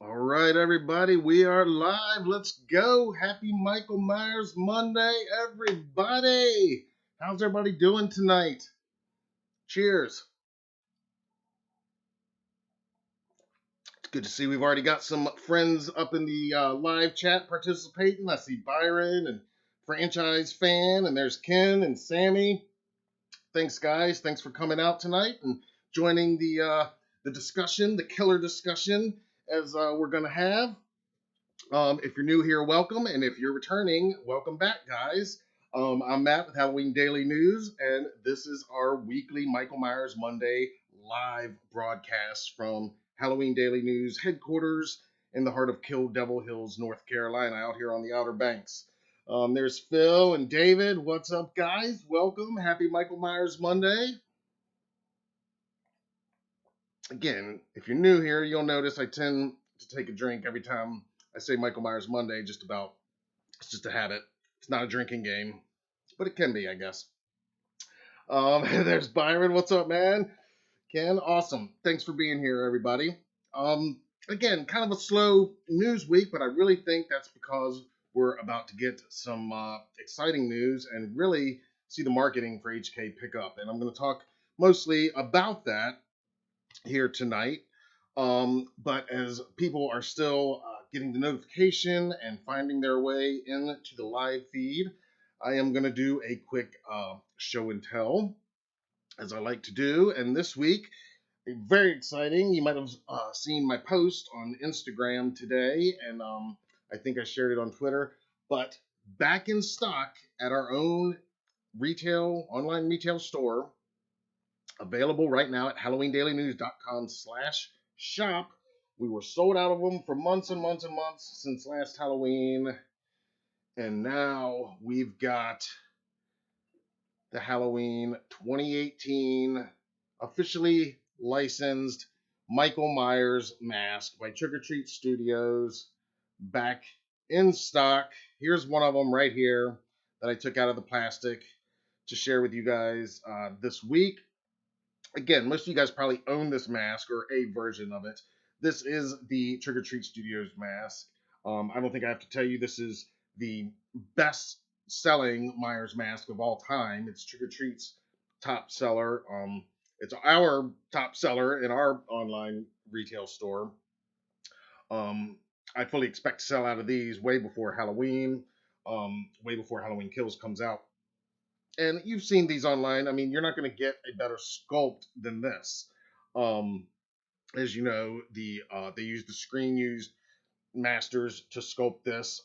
All right, everybody, we are live. Let's go. Happy Michael Myers Monday, everybody. How's everybody doing tonight? Cheers. It's good to see we've already got some friends up in the live chat participating. I see Byron and Franchise Fan, and there's Ken and Sammy. Thanks, guys. Thanks for coming out tonight and joining the discussion, the killer discussion, as we're going to have. If you're new here, welcome. And if you're returning, welcome back, guys. I'm Matt with Halloween Daily News, and this is our weekly Michael Myers Monday live broadcast from Halloween Daily News headquarters in the heart of Kill Devil Hills, North Carolina, out here on the Outer Banks. There's Phil and David. What's up, guys? Welcome. Happy Michael Myers Monday. Again, if you're new here, you'll notice I tend to take a drink every time I say Michael Myers Monday, just about. It's just a habit. It's not a drinking game, but it can be, I guess. There's Byron. What's up, man? Ken, awesome. Thanks for being here, everybody. Again, kind of a slow news week, but I really think that's because we're about to get some exciting news and really see the marketing for HK pick up. And I'm going to talk mostly about that here tonight. But as people are still getting the notification and finding their way into the live feed, I am going to do a quick show and tell, as I like to do. And this week, very exciting. You might have seen my post on Instagram today, and I think I shared it on Twitter. But back in stock at our own online retail store, available right now at HalloweenDailyNews.com/shop. We were sold out of them for months and months and months since last Halloween. And now we've got the Halloween 2018 officially licensed Michael Myers mask by Trick or Treat Studios back in stock. Here's one of them right here that I took out of the plastic to share with you guys this week. Again, most of you guys probably own this mask or a version of it. This is the Trick or Treat Studios mask. I don't think I have to tell you this is the best selling Myers mask of all time. It's Trick or Treat's top seller. It's our top seller in our online retail store. I fully expect to sell out of these way before Halloween, way before Halloween Kills comes out. And you've seen these online. I mean, you're not going to get a better sculpt than this. As you know, they use the screen used masters to sculpt this.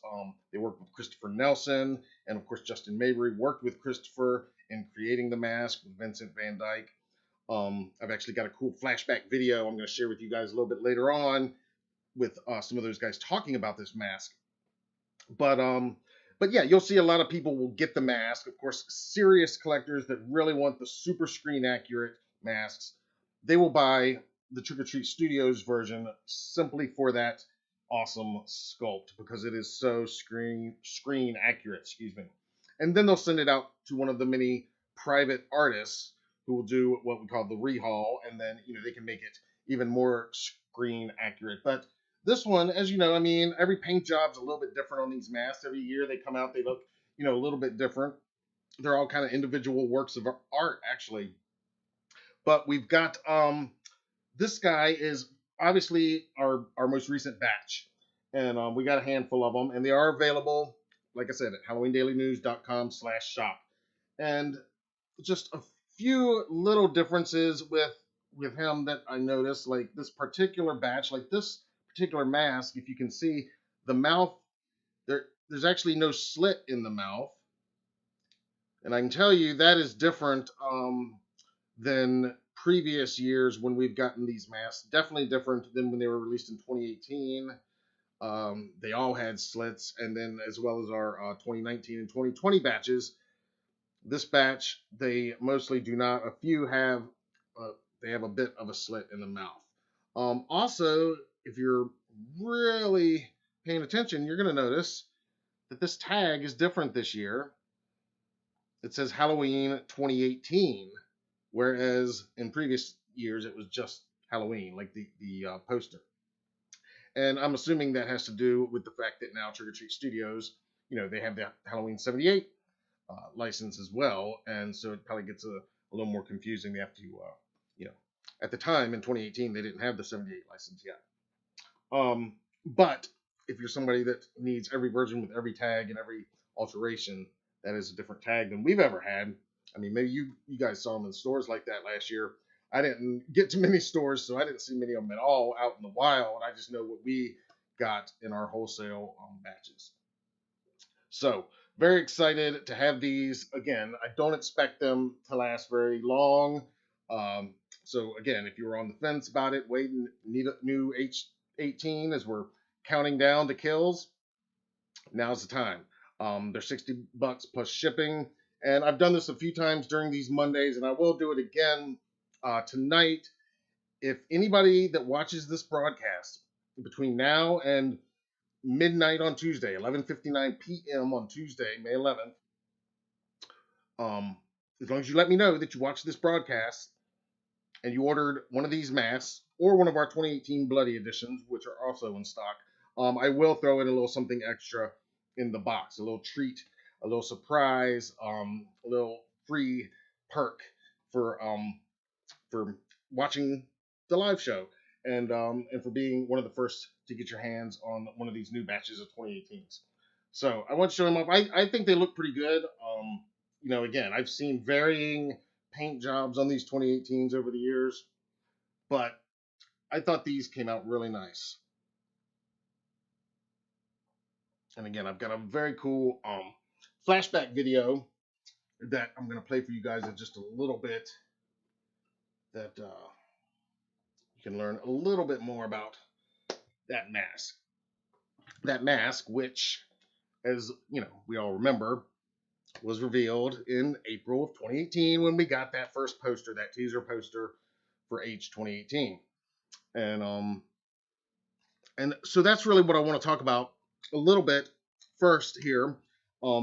They worked with Christopher Nelson, and of course Justin Mabry worked with Christopher in creating the mask with Vincent Van Dyke. I've actually got a cool flashback video I'm going to share with you guys a little bit later on with some of those guys talking about this mask. But yeah, you'll see a lot of people will get the mask. Of course, serious collectors that really want the super screen accurate masks, they will buy the Trick or Treat Studios version simply for that awesome sculpt because it is so screen accurate, excuse me. And then they'll send it out to one of the many private artists who will do what we call the rehaul, and then they can make it even more screen accurate. But this one, as you know, I mean, every paint job's a little bit different on these masks. Every year they come out, they look, a little bit different. They're all kind of individual works of art, actually. But we've got this guy is obviously our most recent batch, and we got a handful of them, and they are available, like I said, at HalloweenDailyNews.com/shop. And just a few little differences with him that I noticed, like this particular batch, like this particular mask, if you can see the mouth, there's actually no slit in the mouth, and I can tell you that is different than previous years when we've gotten these masks. Definitely different than when they were released in 2018. They all had slits, and then as well as our 2019 and 2020 batches. This batch, they mostly do not. A few have, they have a bit of a slit in the mouth. Also, if you're really paying attention, you're going to notice that this tag is different this year. It says Halloween 2018, whereas in previous years it was just Halloween, like the poster. And I'm assuming that has to do with the fact that now Trick or Treat Studios, they have the Halloween 78 license as well, and so it probably gets a little more confusing. They have to, you know, at the time in 2018 they didn't have the 78 license yet. But if you're somebody that needs every version with every tag and every alteration, that is a different tag than we've ever had. I mean, maybe you guys saw them in stores like that last year. I didn't get to many stores, so I didn't see many of them at all out in the wild. I just know what we got in our wholesale batches. So, very excited to have these. Again, I don't expect them to last very long. Um, so, again, if you were on the fence about it, waiting, need a new H18 as we're counting down to kills, now's the time. They're $60 plus shipping. And I've done this a few times during these Mondays, and I will do it again tonight. If anybody that watches this broadcast between now and midnight on Tuesday, 11:59 p.m. on Tuesday, May 11th. As long as you let me know that you watched this broadcast and you ordered one of these masks or one of our 2018 Bloody Editions, which are also in stock, I will throw in a little something extra in the box, a little treat, a little surprise, a little free perk for watching the live show and for being one of the first to get your hands on one of these new batches of 2018s. So I want to show them up. I think they look pretty good. Again, I've seen varying paint jobs on these 2018s over the years, but I thought these came out really nice. And again, I've got a very cool flashback video that I'm going to play for you guys in just a little bit that you can learn a little bit more about that mask. That mask, which, as we all remember, was revealed in April of 2018 when we got that first poster, that teaser poster for H 2018. And so that's really what I want to talk about a little bit first here,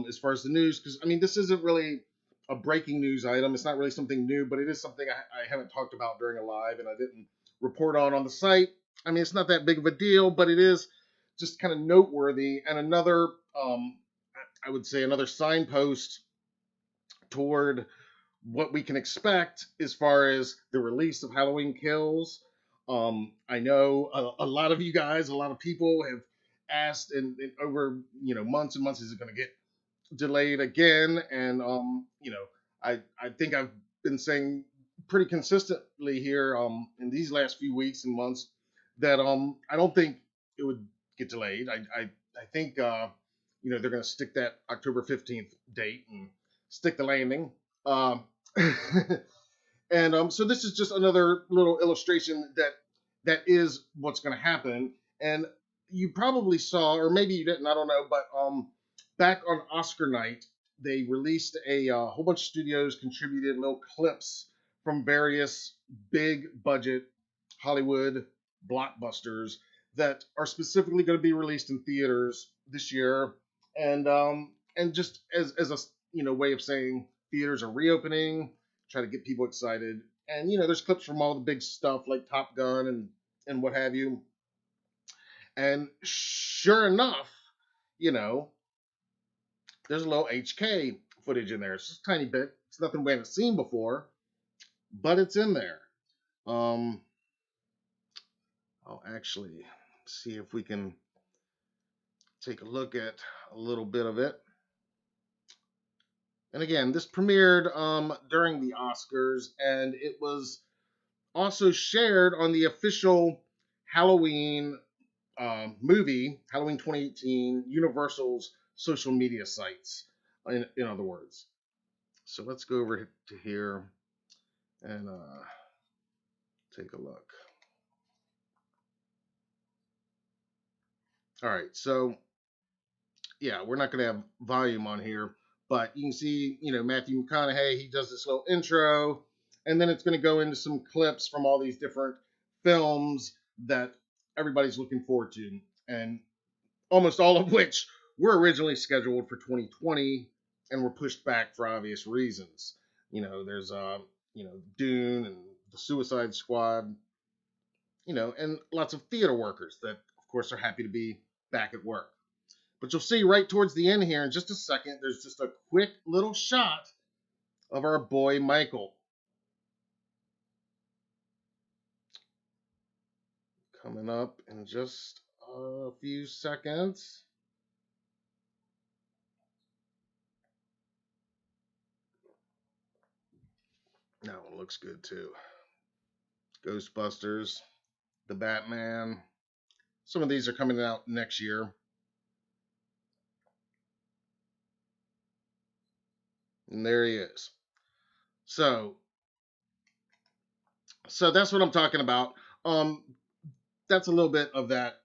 as far as the news, because I mean this isn't really a breaking news item. It's not really something new, but it is something I haven't talked about during a live and I didn't report on the site. I mean, it's not that big of a deal, but it is just kind of noteworthy and another, I would say, another signpost toward what we can expect as far as the release of Halloween Kills. I know a lot of you guys, a lot of people have asked and over months and months, is it going to get delayed again? And I think I've been saying pretty consistently here in these last few weeks and months that I don't think it would get delayed. I think they're going to stick that October 15th date and stick the landing. And so this is just another little illustration that is what's going to happen. And you probably saw, or maybe you didn't, I don't know, but back on Oscar night, they released a whole bunch of studios contributed little clips from various big budget Hollywood blockbusters that are specifically going to be released in theaters this year, and just as a way of saying theaters are reopening, try to get people excited. And there's clips from all the big stuff like Top Gun and what have you. And sure enough, there's a little HK footage in there. It's just a tiny bit. It's nothing we haven't seen before, but it's in there. I'll actually see if we can take a look at a little bit of it. And again, this premiered during the Oscars, and it was also shared on the official Halloween movie, Halloween 2018, Universal's social media sites, in other words. So let's go over to here and take a look. All right, so yeah, we're not going to have volume on here, but you can see, Matthew McConaughey, he does this little intro, and then it's going to go into some clips from all these different films that everybody's looking forward to, and almost all of which were originally scheduled for 2020 and were pushed back for obvious reasons. There's Dune and the Suicide Squad, and lots of theater workers that, of course, are happy to be back at work. But you'll see right towards the end here in just a second, there's just a quick little shot of our boy Michael. Coming up in just a few seconds. That one looks good too. Ghostbusters, the Batman. Some of these are coming out next year. And there he is. So that's what I'm talking about. Um, that's a little bit of that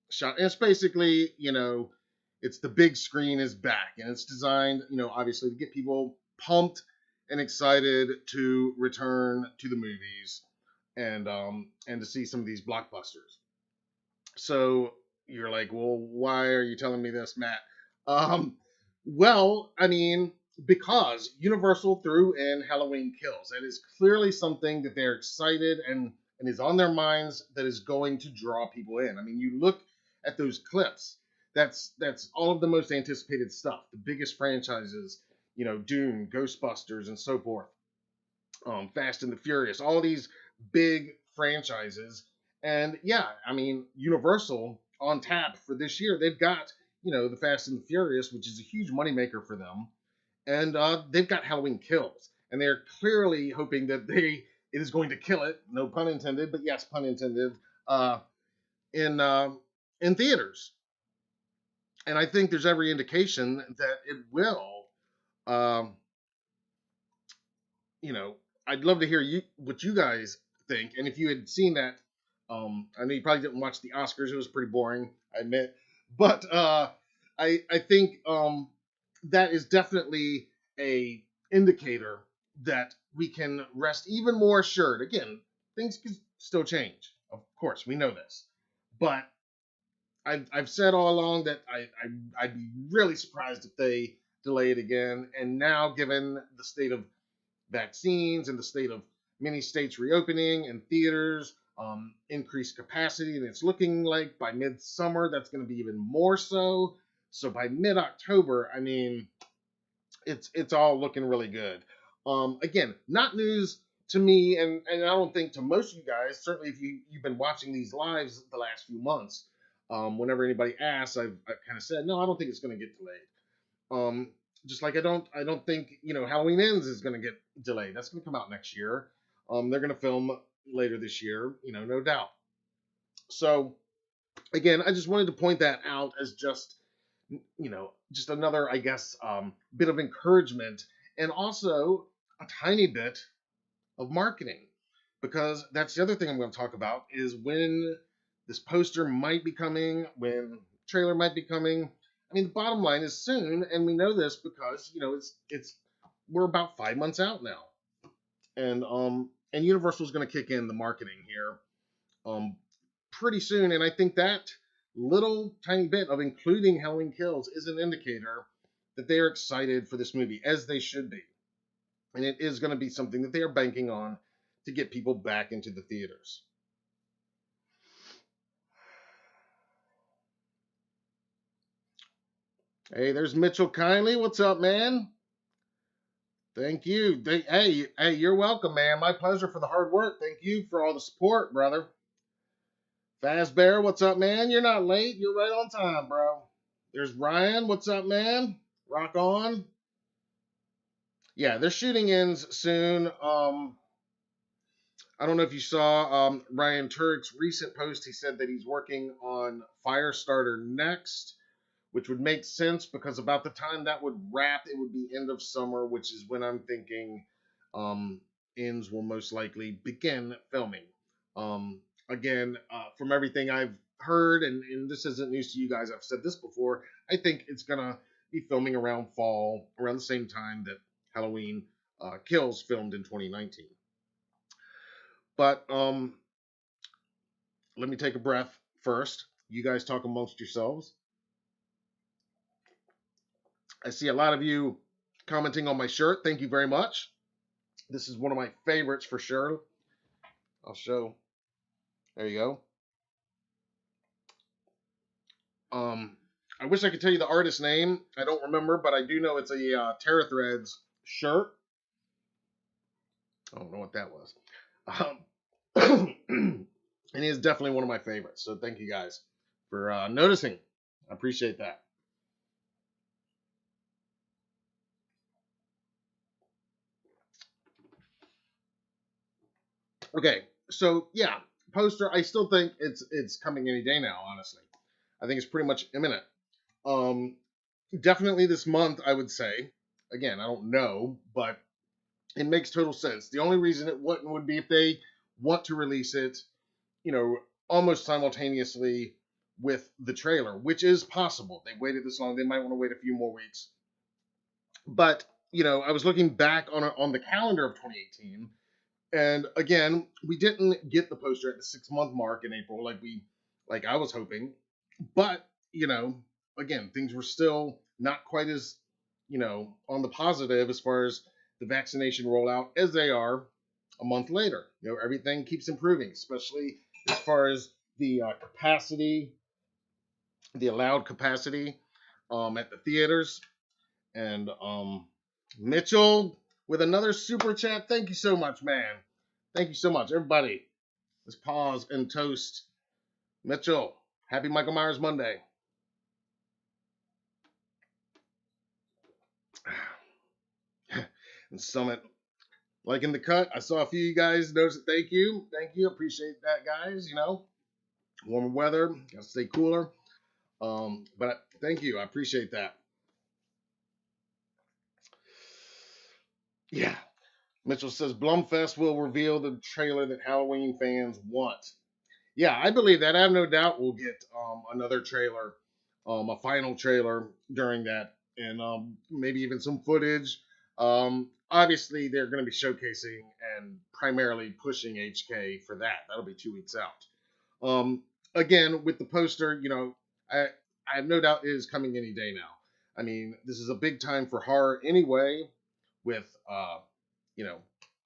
shot. And it's basically, it's the big screen is back, and it's designed, obviously to get people pumped and excited to return to the movies and to see some of these blockbusters. So you're like, well, why are you telling me this, Matt? Um, well, I mean, because Universal threw in Halloween Kills. That is clearly something that they're excited and is on their minds that is going to draw people in. I mean, you look at those clips. That's all of the most anticipated stuff. The biggest franchises, Dune, Ghostbusters, and so forth. Fast and the Furious, all these big franchises. And yeah, I mean, Universal on tap for this year, they've got, the Fast and the Furious, which is a huge moneymaker for them. And they've got Halloween Kills. And they're clearly hoping that it is going to kill it, no pun intended, but yes, pun intended, in theaters. And I think there's every indication that it will. Um, I'd love to hear what you guys think. And if you had seen that, I know you probably didn't watch the Oscars. It was pretty boring, I admit. But I think that is definitely a indicator that we can rest even more assured. Again, things can still change. Of course, we know this. But I've said all along that I'd be really surprised if they delay it again. And now, given the state of vaccines and the state of many states reopening and theaters, increased capacity, and it's looking like by midsummer that's going to be even more so. So by mid-October, I mean, it's all looking really good. Again, not news to me, and I don't think to most of you guys. Certainly, if you've been watching these lives the last few months, whenever anybody asks, I've kind of said no, I don't think it's going to get delayed. Just like I don't think Halloween Ends is going to get delayed. That's going to come out next year. They're going to film later this year, no doubt. So again, I just wanted to point that out as just just another, I guess, bit of encouragement and also a tiny bit of marketing, because that's the other thing I'm going to talk about is when this poster might be coming, when trailer might be coming. I mean, the bottom line is soon, and we know this because it's we're about 5 months out now, and Universal is going to kick in the marketing here pretty soon, and I think that little tiny bit of including Halloween Kills is an indicator that they are excited for this movie, as they should be, and it is going to be something that they are banking on to get people back into the theaters. Hey, there's Mitchell Kindly. What's up, man? Thank you. Hey, you're welcome, man. My pleasure for the hard work. Thank you for all the support, brother. Fazbear, what's up, man? You're not late. You're right on time, bro. There's Ryan. What's up, man? Rock on. Yeah, their shooting ends soon. I don't know if you saw Ryan Turk's recent post. He said that he's working on Firestarter next, which would make sense because about the time that would wrap, it would be end of summer, which is when I'm thinking Ends will most likely begin filming. Again, from everything I've heard, and this isn't news to you guys, I've said this before, I think it's going to be filming around fall, around the same time that Halloween Kills filmed in 2019. But let me take a breath first. You guys talk amongst yourselves. I see a lot of you commenting on my shirt. Thank you very much. This is one of my favorites for sure. I'll show. There you go. I wish I could tell you the artist's name. I don't remember, but I do know it's a Terra Threads shirt. I don't know what that was. And he is definitely one of my favorites. So thank you guys for noticing. I appreciate that. Okay, so yeah, poster. I still think it's coming any day now. Honestly, I think it's pretty much imminent. Um, Definitely this month, I would say. Again, I don't know, but it makes total sense. The only reason it wouldn't would be if they want to release it, you know, almost simultaneously with the trailer, which is possible. They waited this long; they might want to wait a few more weeks. But I was looking back on the calendar of 2018, and again, we didn't get the poster at the 6 month mark in April like I was hoping. But, again, things were still not quite as, on the positive as far as the vaccination rollout as they are a month later. Everything keeps improving, especially as far as the capacity, the allowed capacity at the theaters. And Mitchell with another super chat. Thank you so much, man. Thank you so much. Everybody, let's pause and toast Mitchell. Happy Michael Myers Monday. And Summit, like in the cut, I saw a few of you guys notice it. Thank you. Thank you. Appreciate that, guys. Warmer weather. Got to stay cooler. But thank you. I appreciate that. Yeah. Mitchell says Blumfest will reveal the trailer that Halloween fans want. Yeah, I believe that. I have no doubt we'll get another trailer, a final trailer during that, and maybe even some footage. Obviously, they're going to be showcasing and primarily pushing HK for that. That'll be 2 weeks out. Again, with the poster, I, I have no doubt it is coming any day now. I mean, this is a big time for horror anyway, with, we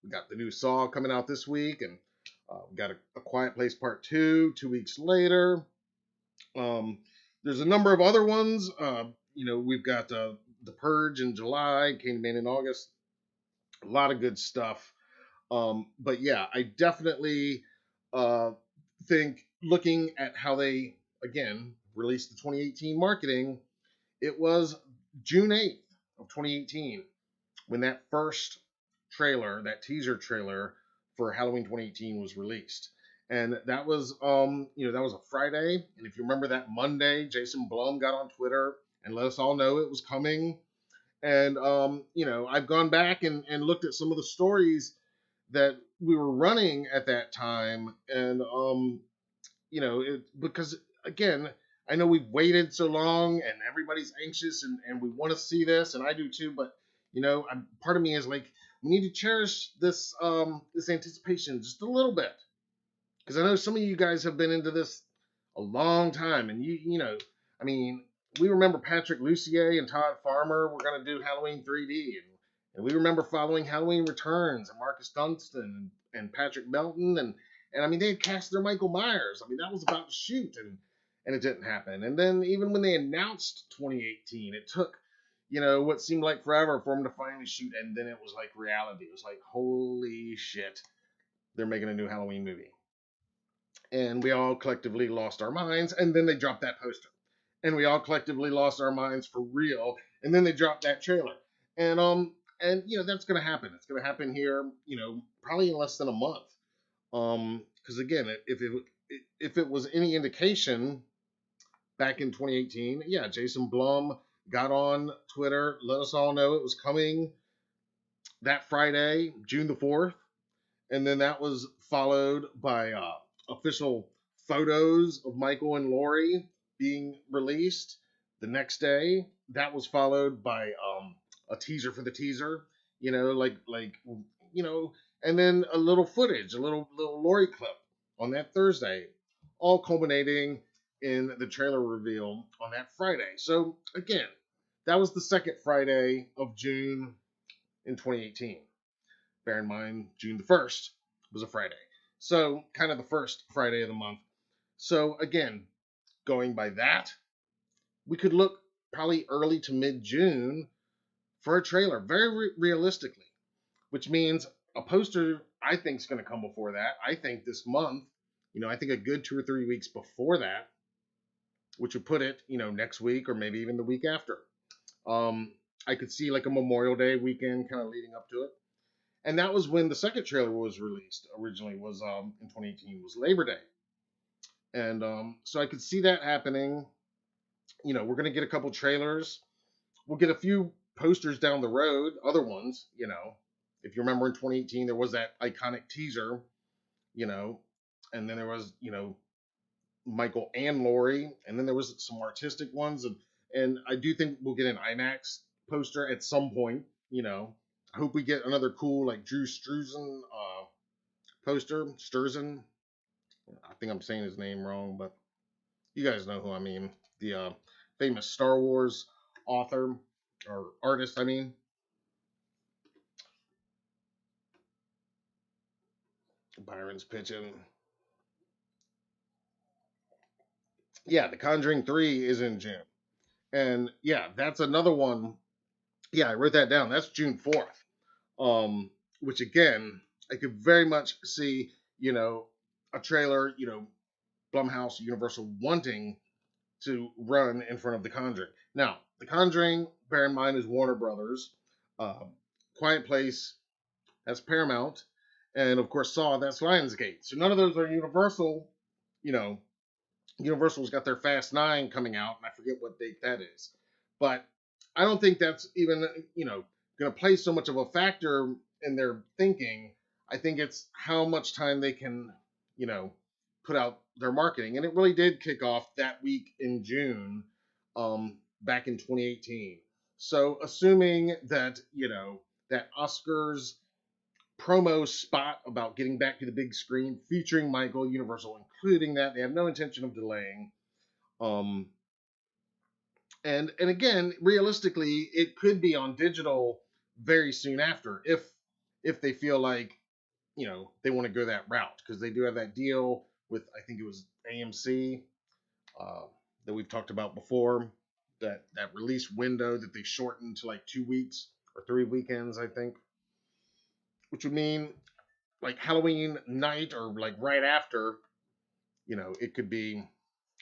got the new Saw coming out this week, and we got a Quiet Place Part 2 2 weeks later. There's a number of other ones. We've got The Purge in July, Candyman in August. A lot of good stuff. But yeah, I definitely think looking at how they, again, released the 2018 marketing, it was June 8th of 2018 when that first trailer, that teaser trailer for Halloween 2018 was released. And that was that was a Friday. And if you remember that Monday, Jason Blum got on Twitter and let us all know it was coming. And I've gone back and looked at some of the stories that we were running at that time, and because again, I know we've waited so long and everybody's anxious and we want to see this, and I do too, but part of me is like, we need to cherish this anticipation just a little bit, because I know some of you guys have been into this a long time, and I mean, we remember Patrick Lussier and Todd Farmer were going to do Halloween 3D, and we remember following Halloween Returns and Marcus Dunstan and Patrick Melton, and I mean, they had cast their Michael Myers. I mean, that was about to shoot, and it didn't happen. And then even when they announced 2018, it took what seemed like forever for them to finally shoot, and then it was like reality. It was like, holy shit, they're making a new Halloween movie. And we all collectively lost our minds, and then they dropped that poster. And we all collectively lost our minds for real, and then they dropped that trailer. And that's gonna happen. It's gonna happen here, probably in less than a month. Because again, if it was any indication, back in 2018, yeah, Jason Blum got on Twitter, let us all know it was coming that Friday, June the 4th. And then that was followed by official photos of Michael and Laurie being released the next day. That was followed by a teaser for the teaser, and then a little footage, a little Laurie clip on that Thursday, all culminating in the trailer reveal on that Friday. So again, that was the second Friday of June in 2018. Bear in mind, June the 1st was a Friday. So kind of the first Friday of the month. So again, going by that, we could look probably early to mid-June for a trailer, very realistically, which means a poster I think is going to come before that. I think this month, I think a good 2 or 3 weeks before that, which would put it, next week or maybe even the week after. Um, I could see like a Memorial Day weekend kind of leading up to it. And that was when the second trailer was released originally, was in 2018, was Labor Day. And so I could see that happening. We're going to get a couple trailers. We'll get a few posters down the road, other ones, If you remember in 2018, there was that iconic teaser, you know, and then there was, Michael and Laurie, and then there was some artistic ones, and I do think we'll get an IMAX poster at some point. I hope we get another cool like Drew Struzan poster. Struzan, I think I'm saying his name wrong, but you guys know who I mean. The famous Star Wars author or artist, I mean. Byron's pitching. Yeah, The Conjuring 3 is in June. And yeah, that's another one. Yeah, I wrote that down. That's June 4th. Which again, I could very much see, a trailer, Blumhouse, Universal wanting to run in front of The Conjuring. Now, The Conjuring, bear in mind, is Warner Brothers. Uh, Quiet Place, that's Paramount. And of course, Saw, that's Lionsgate. So none of those are Universal. You know, Universal's got their Fast 9 coming out, and I forget what date that is. But I don't think that's even, going to play so much of a factor in their thinking. I think it's how much time they can, put out their marketing. And it really did kick off that week in June, back in 2018. So assuming that, that Oscars promo spot about getting back to the big screen featuring Michael, Universal including that, they have no intention of delaying. Um, and again, realistically, it could be on digital very soon after if they feel like they want to go that route, because they do have that deal with, I think it was AMC, that we've talked about before, that release window that they shortened to like 2 weeks or 3 weekends, I think, which would mean like Halloween night or like right after, it could be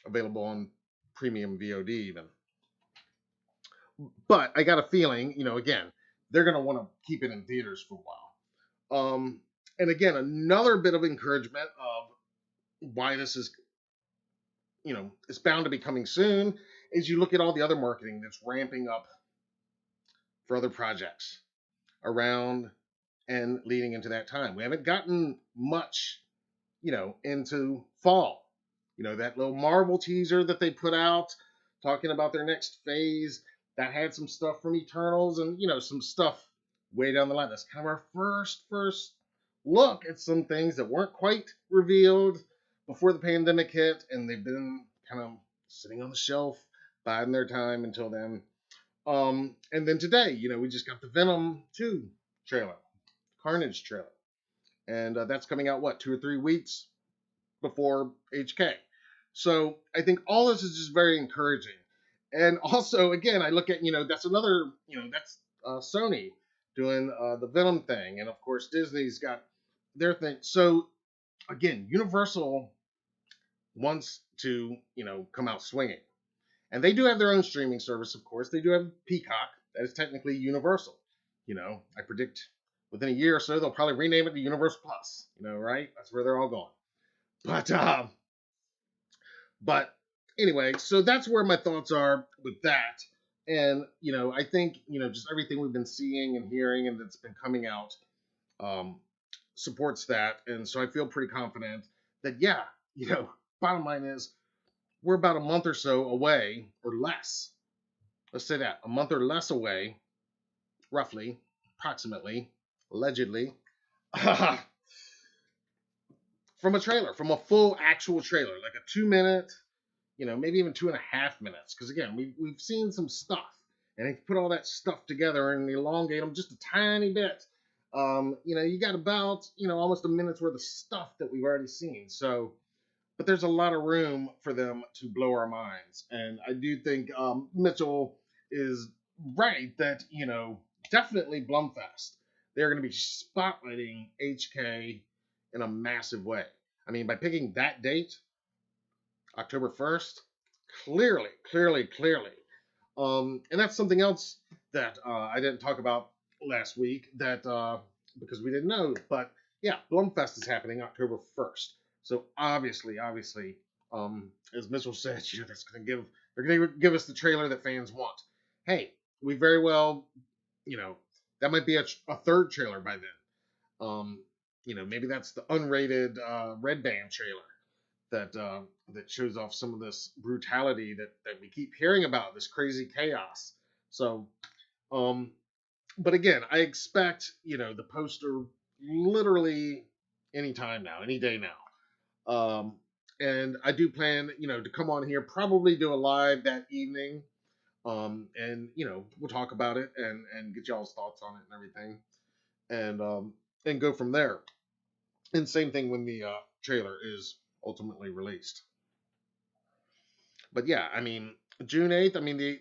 available on premium VOD even. But I got a feeling, again, they're going to want to keep it in theaters for a while. And again, another bit of encouragement of why this is, it's bound to be coming soon, is you look at all the other marketing that's ramping up for other projects around and leading into that time. We haven't gotten much, into fall. That little Marvel teaser that they put out talking about their next phase, that had some stuff from Eternals and, some stuff way down the line. That's kind of our first look at some things that weren't quite revealed before the pandemic hit, and they've been kind of sitting on the shelf, biding their time until then. And then today, we just got the Venom 2 trailer, Carnage trailer. And that's coming out, 2 or 3 weeks before HK. So I think all this is just very encouraging. And also, again, I look at, that's another, that's Sony doing the Venom thing. And of course, Disney's got their thing. So again, Universal wants to, come out swinging. And they do have their own streaming service, of course. They do have Peacock. That is technically Universal. I predict within a year or so, they'll probably rename it to Universal Plus, right? That's where they're all going. But anyway, so that's where my thoughts are with that. And, I think, just everything we've been seeing and hearing and that's been coming out supports that. And so I feel pretty confident that, yeah, bottom line is we're about a month or so away, or less. Let's say that, a month or less away, roughly, approximately, allegedly, from a trailer, from a full actual trailer, like a 2 minute, maybe even 2.5 minutes. Because again, we've seen some stuff, and if you put all that stuff together and elongate them just a tiny bit, you got about, almost a minute's worth of stuff that we've already seen. So but there's a lot of room for them to blow our minds. And I do think Mitchell is right that, definitely Blumfest. They're going to be spotlighting HK in a massive way. I mean, by picking that date, October 1st, clearly, clearly, clearly. And that's something else that I didn't talk about last week that because we didn't know. But yeah, Blumfest is happening October 1st. So obviously, as Mitchell said, that's going to they're going to give us the trailer that fans want. Hey, we very well, you know, that might be a third trailer by then. Maybe that's the unrated Red Band trailer that shows off some of this brutality that we keep hearing about, this crazy chaos. So, um, but again, I expect the poster literally any time now, any day now. And I do plan to come on here, probably do a live that evening, and we'll talk about it and get y'all's thoughts on it and everything, and go from there. And same thing when the trailer is ultimately released. But yeah, I mean, June 8th. I mean, the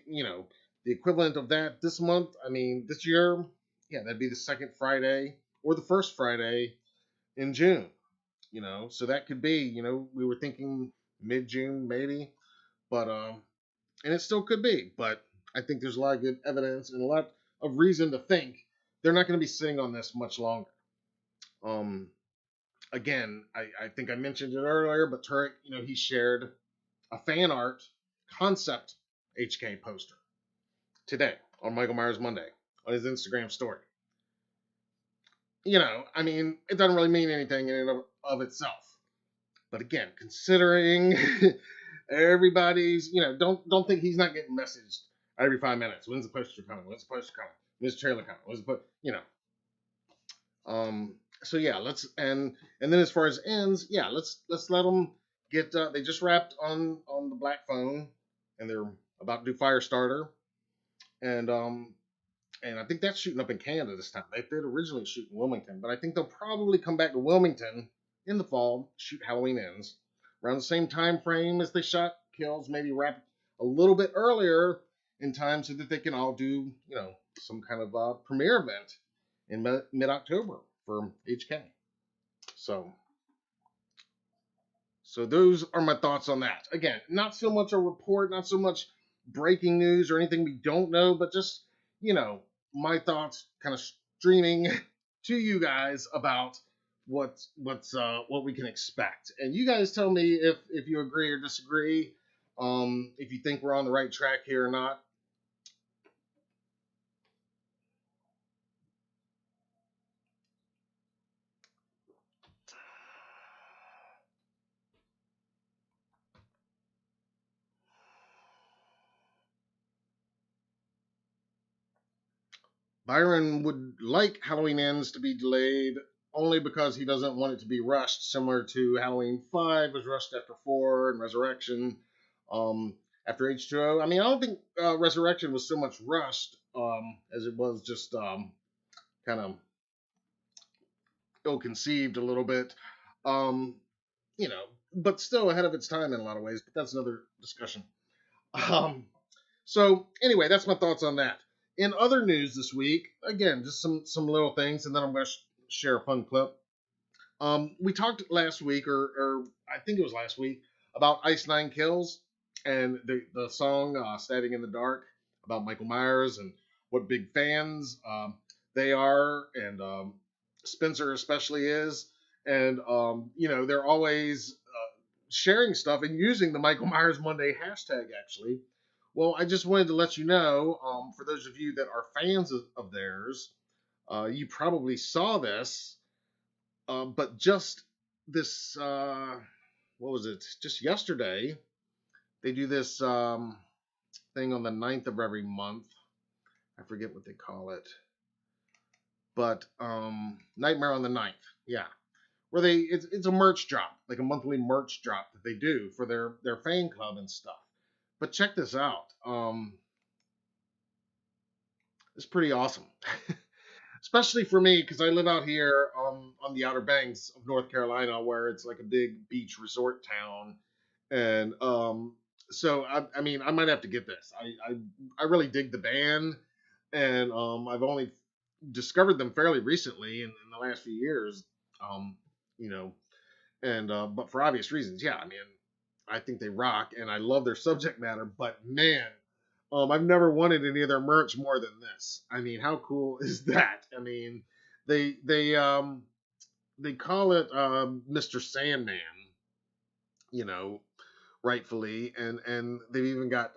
equivalent of that this month. I mean, this year, yeah, that'd be the second Friday or the first Friday in June. So that could be. We were thinking mid-June maybe, but and it still could be. But I think there's a lot of good evidence and a lot of reason to think they're not going to be sitting on this much longer. Um, Again, I think I mentioned it earlier, but Turek, he shared a fan art concept HK poster today on Michael Myers Monday on his Instagram story. I mean, it doesn't really mean anything in and of itself. But again, considering everybody's, don't think he's not getting messaged every 5 minutes. When's the poster coming? When's the poster coming? When's the trailer coming? When's the So yeah, and then as far as ends, yeah, let's let them get. They just wrapped on the Black Phone, and they're about to do Firestarter, and and I think that's shooting up in Canada this time. They did originally shoot in Wilmington, but I think they'll probably come back to Wilmington in the fall, shoot Halloween Ends around the same time frame as they shot Kills, maybe wrap a little bit earlier in time so that they can all do some kind of premiere event in mid October for HK. So so those are my thoughts on that. Again, not so much a report, not so much breaking news or anything we don't know, but just, you know, my thoughts kind of streaming to you guys about what we can expect. And you guys tell me if you agree or disagree, if you think we're on the right track here or not. Byron would like Halloween Ends to be delayed only because he doesn't want it to be rushed, similar to Halloween 5 was rushed after 4 and Resurrection after H2O. I mean, I don't think Resurrection was so much rushed as it was just kind of ill conceived a little bit. Um, but still ahead of its time in a lot of ways, but that's another discussion. Um, So anyway, that's my thoughts on that. In other news this week, again, just some little things, and then I'm going to share a fun clip. We talked last week, or I think it was last week, about Ice Nine Kills and the song "Standing in the Dark" about Michael Myers and what big fans they are, and Spencer especially is, and they're always sharing stuff and using the Michael Myers Monday hashtag actually. Well, I just wanted to let you know, for those of you that are fans of theirs, you probably saw this, but just this, what was it? Just yesterday, they do this thing on the 9th of every month. I forget what they call it, but Nightmare on the 9th. Yeah, where it's a merch drop, like a monthly merch drop that they do for their fan club and stuff. But check this out. It's pretty awesome. especially for me because I live out here on the Outer Banks of North Carolina, where it's like a big beach resort town, and so I mean, I might have to get this. I really dig the band, and I've only discovered them fairly recently in the last few years. Um, you know, and but for obvious reasons, yeah. I mean, I think they rock, and I love their subject matter. But man, I've never wanted any of their merch more than this. I mean, how cool is that? I mean, they call it Mr. Sandman, you know, rightfully, and they've even got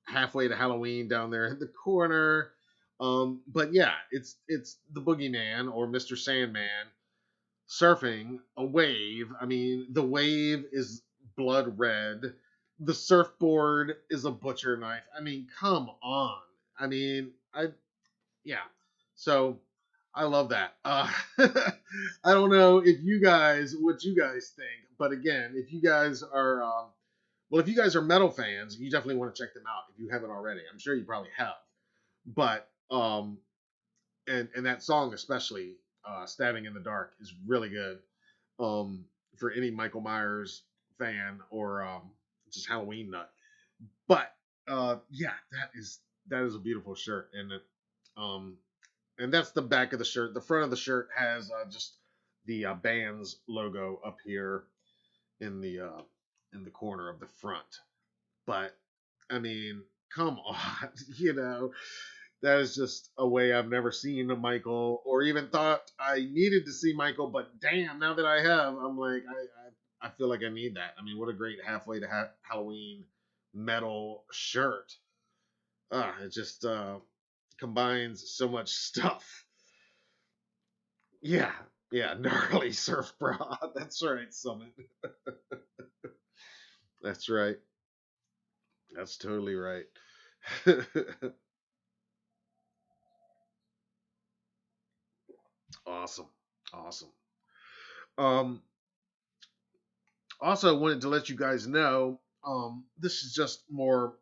halfway to Halloween down there in the corner. But yeah, it's the Boogeyman or Mr. Sandman surfing a wave. I mean, the wave is blood red. The surfboard is a butcher knife. I mean, come on. I mean, yeah. So I love that. I don't know if you guys, what you guys think, but again, if you guys are, well, if you guys are metal fans, you definitely want to check them out if you haven't already. I'm sure you probably have, but and that song especially, "Stabbing in the Dark" is really good. For any Michael Myers fan or just Halloween nut. But yeah, that is a beautiful shirt, um, and that's the back of the shirt. The front of the shirt has just the band's logo up here in the corner of the front. But I mean, come on, you know, that is just a way I've never seen a Michael or even thought I needed to see Michael. But damn, now that I have, I'm like, I feel like I need that. I mean, what a great halfway to Halloween metal shirt. It just combines so much stuff. Yeah, yeah, gnarly surf bra. That's right, Summit. That's right. That's totally right. Awesome, awesome. Um, Also, wanted to let you guys know this is just more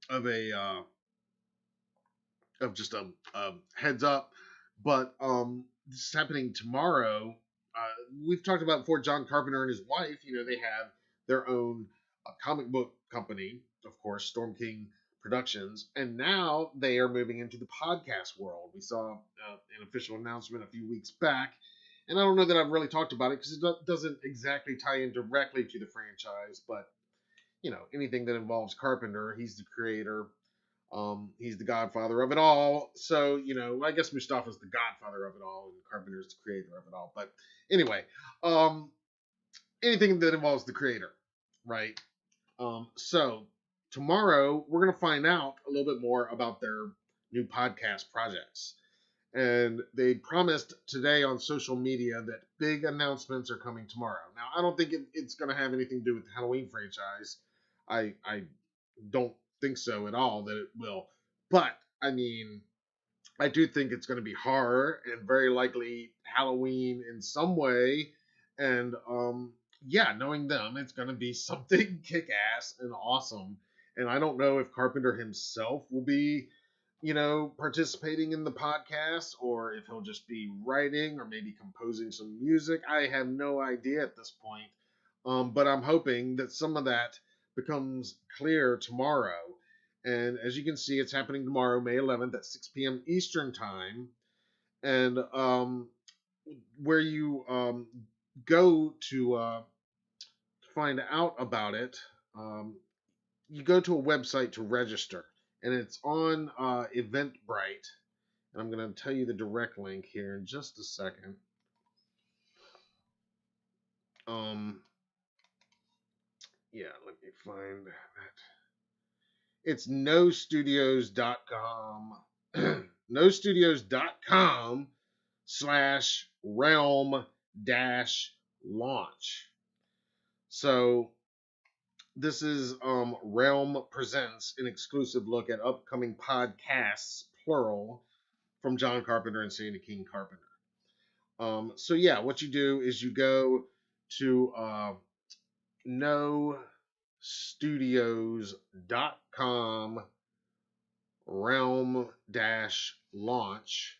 of a of just a heads up, but this is happening tomorrow. We've talked about before. John Carpenter and his wife, you know, they have their own comic book company, of course, Storm King Productions, and now they are moving into the podcast world. We saw an official announcement a few weeks back, and I don't know that I've really talked about it because it doesn't exactly tie in directly to the franchise, but you know, anything that involves Carpenter, he's the creator. He's the godfather of it all. So, you know, I guess Mustafa's the godfather of it all, and Carpenter's the creator of it all. But anyway, um, anything that involves the creator, right? So tomorrow we're gonna find out a little bit more about their new podcast projects. And they promised today on social media that big announcements are coming tomorrow. Now, I don't think it's going to have anything to do with the Halloween franchise. I don't think so at all that it will. But I mean, I do think it's going to be horror and very likely Halloween in some way. And yeah, knowing them, it's going to be something kick ass and awesome. And I don't know if Carpenter himself will be, you know, participating in the podcast or if he'll just be writing or maybe composing some music. I have no idea at this point. But I'm hoping that some of that becomes clear tomorrow. And as you can see, it's happening tomorrow, May 11th at 6 p.m. Eastern Time. And where you go to find out about it, you go to a website to register. And it's on Eventbrite. And I'm going to tell you the direct link here in just a second. Yeah, let me find that. It's nostudios.com. nostudios.com/realm dash launch. So this is Realm Presents an exclusive look at upcoming podcasts, plural, from John Carpenter and Sandy King Carpenter. So yeah, what you do is you go to nostudios.com realm dash launch,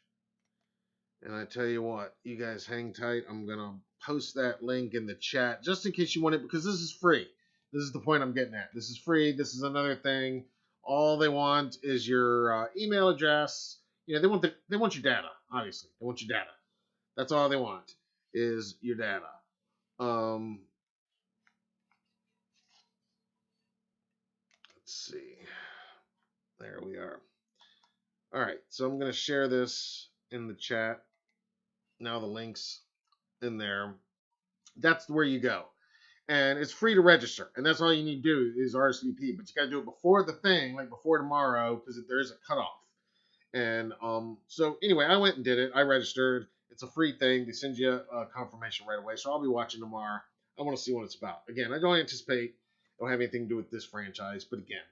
And I tell you what, you guys hang tight. I'm gonna post that link in the chat just in case you want it, because this is free. This is the point I'm getting at. This is free. This is another thing. All they want is your email address. You know, they want your data. Obviously, they want your data. That's all they want is your data. Um, let's see. There we are. All right, so I'm gonna share this in the chat. Now the link's in there. That's where you go. And it's free to register. And that's all you need to do is RSVP. But you got to do it before the thing, like before tomorrow, because there is a cutoff. And so anyway, I went and did it. I registered. It's a free thing. They send you a confirmation right away. So I'll be watching tomorrow. I want to see what it's about. Again, I don't anticipate it'll have anything to do with this franchise. But again,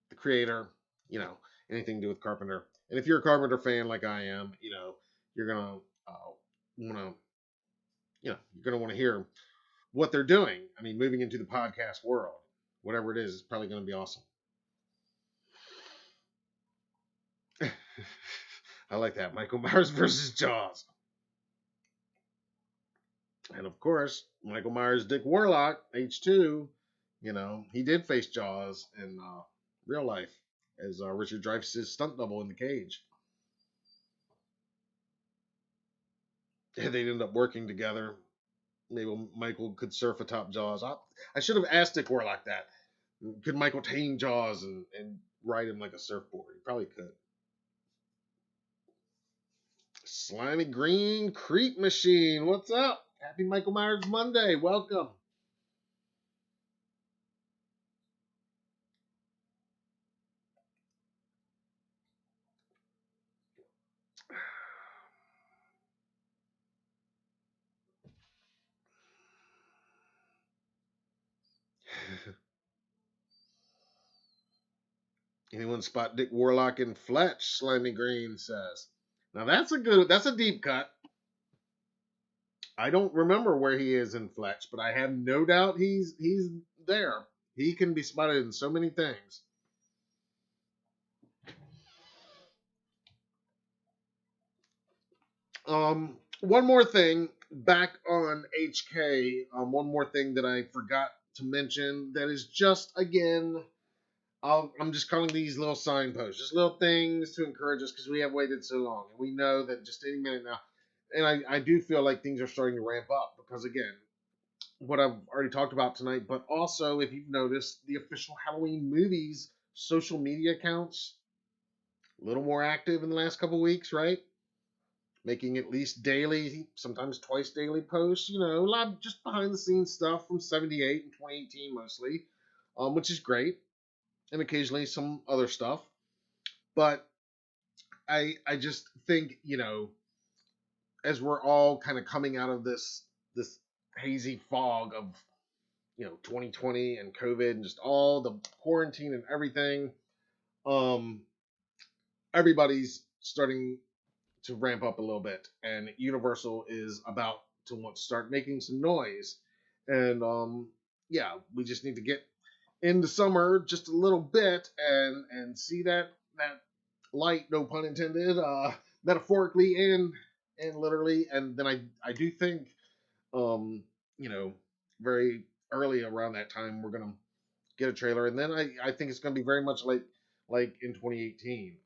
the creator, you know, anything to do with Carpenter. And if you're a Carpenter fan like I am, you know, you're gonna want to, you're gonna want to hear what they're doing. I mean, moving into the podcast world, whatever it is probably going to be awesome. I like that. Michael Myers versus Jaws. And of course, Michael Myers, Dick Warlock, H2, you know, he did face Jaws in real life as Richard Dreyfuss' stunt double in the cage. And they ended up working together. Maybe Michael could surf atop Jaws. I should have asked Dick Warlock that. Could Michael tame Jaws and ride him like a surfboard? He probably could. Slimy Green Creep Machine, what's up? Happy Michael Myers Monday. Welcome. Anyone spot Dick Warlock in Fletch? Slimy Green says. Now that's a deep cut. I don't remember where he is in Fletch, but I have no doubt he's there. He can be spotted in so many things. One more thing back on HK. One more thing that I forgot to mention that is just again I'm just calling these little signposts, just little things to encourage us because we have waited so long. And we know that just any minute now, and I do feel like things are starting to ramp up because, again, what I've already talked about tonight, but also, if you've noticed, the official Halloween movies social media accounts, a little more active in the last couple weeks, right? Making at least daily, sometimes twice daily posts, you know, a lot of just behind the scenes stuff from 78 and 2018 mostly, which is great, and occasionally some other stuff. But I just think, you know, as we're all kind of coming out of this hazy fog of, you know, 2020 and COVID and just all the quarantine and everything, um, everybody's starting to ramp up a little bit, and Universal is about to want to start making some noise, and yeah, we just need to get into summer just a little bit and see that light, no pun intended, metaphorically and literally. And then I do think, you know, very early around that time we're gonna get a trailer, and then I think it's gonna be very much like in 2018.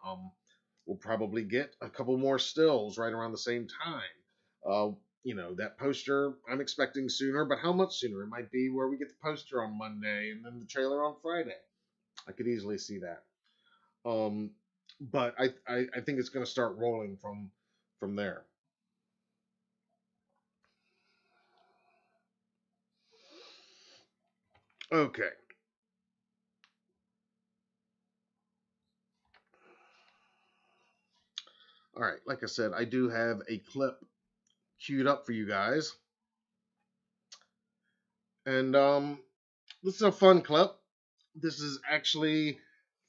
We'll probably get a couple more stills right around the same time. You know, that poster I'm expecting sooner, but how much sooner? It might be where we get the poster on Monday and then the trailer on Friday. I could easily see that. But I think it's going to start rolling from there. Okay. All right. Like I said, I do have a clip queued up for you guys, and this is a fun clip. This is actually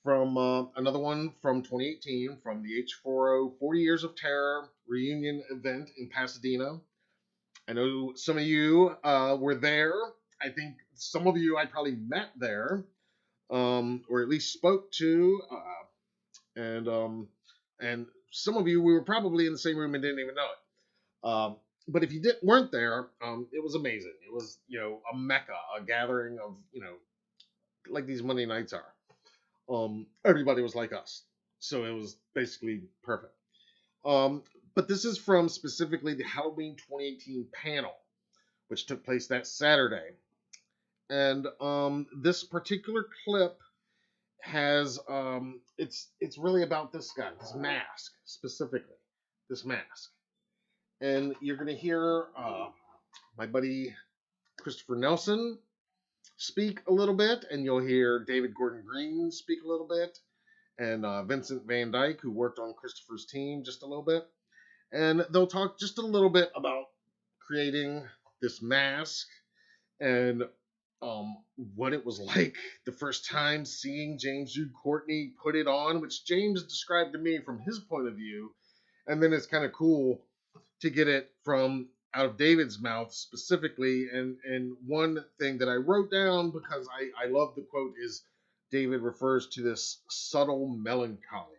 from another one from 2018 from the H40 40 Years of Terror reunion event in Pasadena. I know some of you were there. I think some of you I probably met there, or at least spoke to, and some of you, we were probably in the same room and didn't even know it. But if you weren't there, it was amazing. It was, a mecca, a gathering of, like these Monday nights are. Everybody was like us. So it was basically perfect. But this is from specifically the Halloween 2018 panel, which took place that Saturday. And this particular clip has it's really about this guy, this mask specifically, this mask. And you're gonna hear my buddy Christopher Nelson speak a little bit, and you'll hear David Gordon Green speak a little bit, and Vincent Van Dyke, who worked on Christopher's team, just a little bit. And they'll talk just a little bit about creating this mask and what it was like the first time seeing James Jude Courtney put it on, which James described to me from his point of view. And then it's kind of cool to get it from out of David's mouth specifically. And one thing that I wrote down, because I love the quote, is David refers to this subtle melancholy.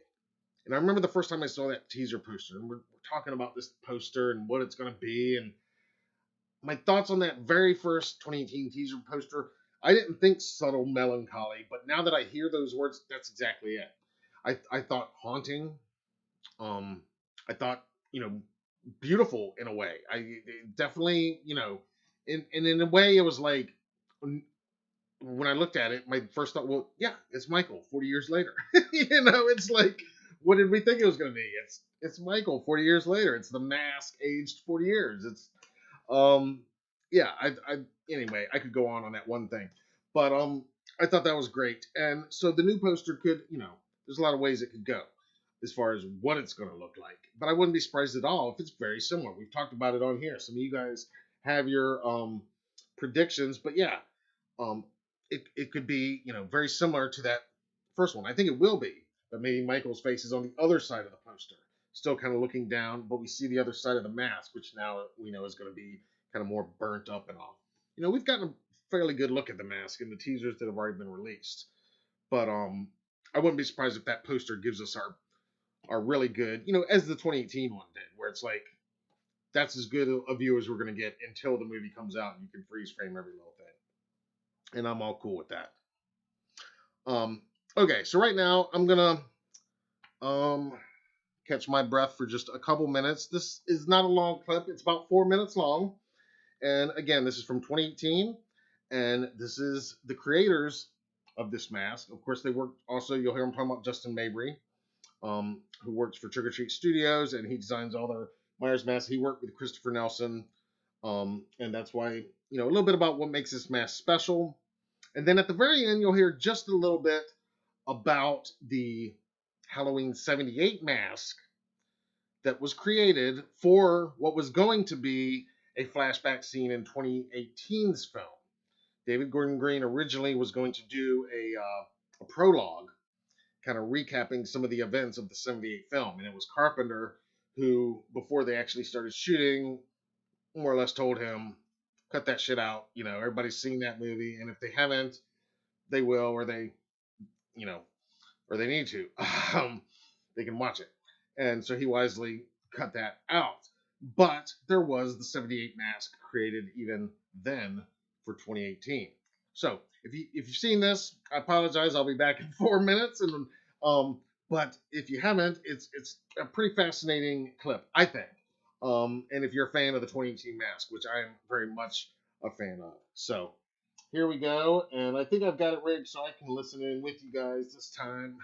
And I remember the first time I saw that teaser poster, and we're talking about this poster and what it's going to be. And my thoughts on that very first 2018 teaser poster, I didn't think subtle melancholy, but now that I hear those words, that's exactly it. I thought haunting. I thought, beautiful in a way. I definitely, in a way, it was like, when I looked at it, my first thought, well, yeah, it's Michael 40 years later. It's like, what did we think it was going to be? It's Michael 40 years later. It's the mask aged 40 years. It's, yeah, anyway, I could go on that one thing, but, I thought that was great. And so the new poster could, there's a lot of ways it could go as far as what it's going to look like, but I wouldn't be surprised at all if it's very similar. We've talked about it on here. Some of you guys have your, predictions, but yeah, it could be, very similar to that first one. I think it will be, but maybe Michael's face is on the other side of the poster, still kind of looking down, but we see the other side of the mask, which now we know is going to be kind of more burnt up and all. We've gotten a fairly good look at the mask in the teasers that have already been released, but I wouldn't be surprised if that poster gives us our really good, as the 2018 one did, where it's like, that's as good a view as we're going to get until the movie comes out and you can freeze frame every little thing. And I'm all cool with that. Okay, so right now I'm going to catch my breath for just a couple minutes. This is not a long clip. It's about 4 minutes long. And again, this is from 2018. And this is the creators of this mask. Of course, they worked also, you'll hear them talking about Justin Mabry, who works for Trick or Treat Studios, and he designs all their Myers masks. He worked with Christopher Nelson. And that's why, a little bit about what makes this mask special. And then at the very end, you'll hear just a little bit about the Halloween 78 mask that was created for what was going to be a flashback scene in 2018's film. David Gordon Green originally was going to do a prologue, kind of recapping some of the events of the 78 film. And it was Carpenter who, before they actually started shooting, more or less told him, cut that shit out. Everybody's seen that movie. And if they haven't, they will, or they need to. They can watch it. And so he wisely cut that out. But there was the 78 mask created even then for 2018. So if you've seen this, I apologize. I'll be back in 4 minutes. And but if you haven't, it's a pretty fascinating clip, I think. And if you're a fan of the 2018 mask, which I am very much a fan of. So here we go. And I think I've got it rigged so I can listen in with you guys this time.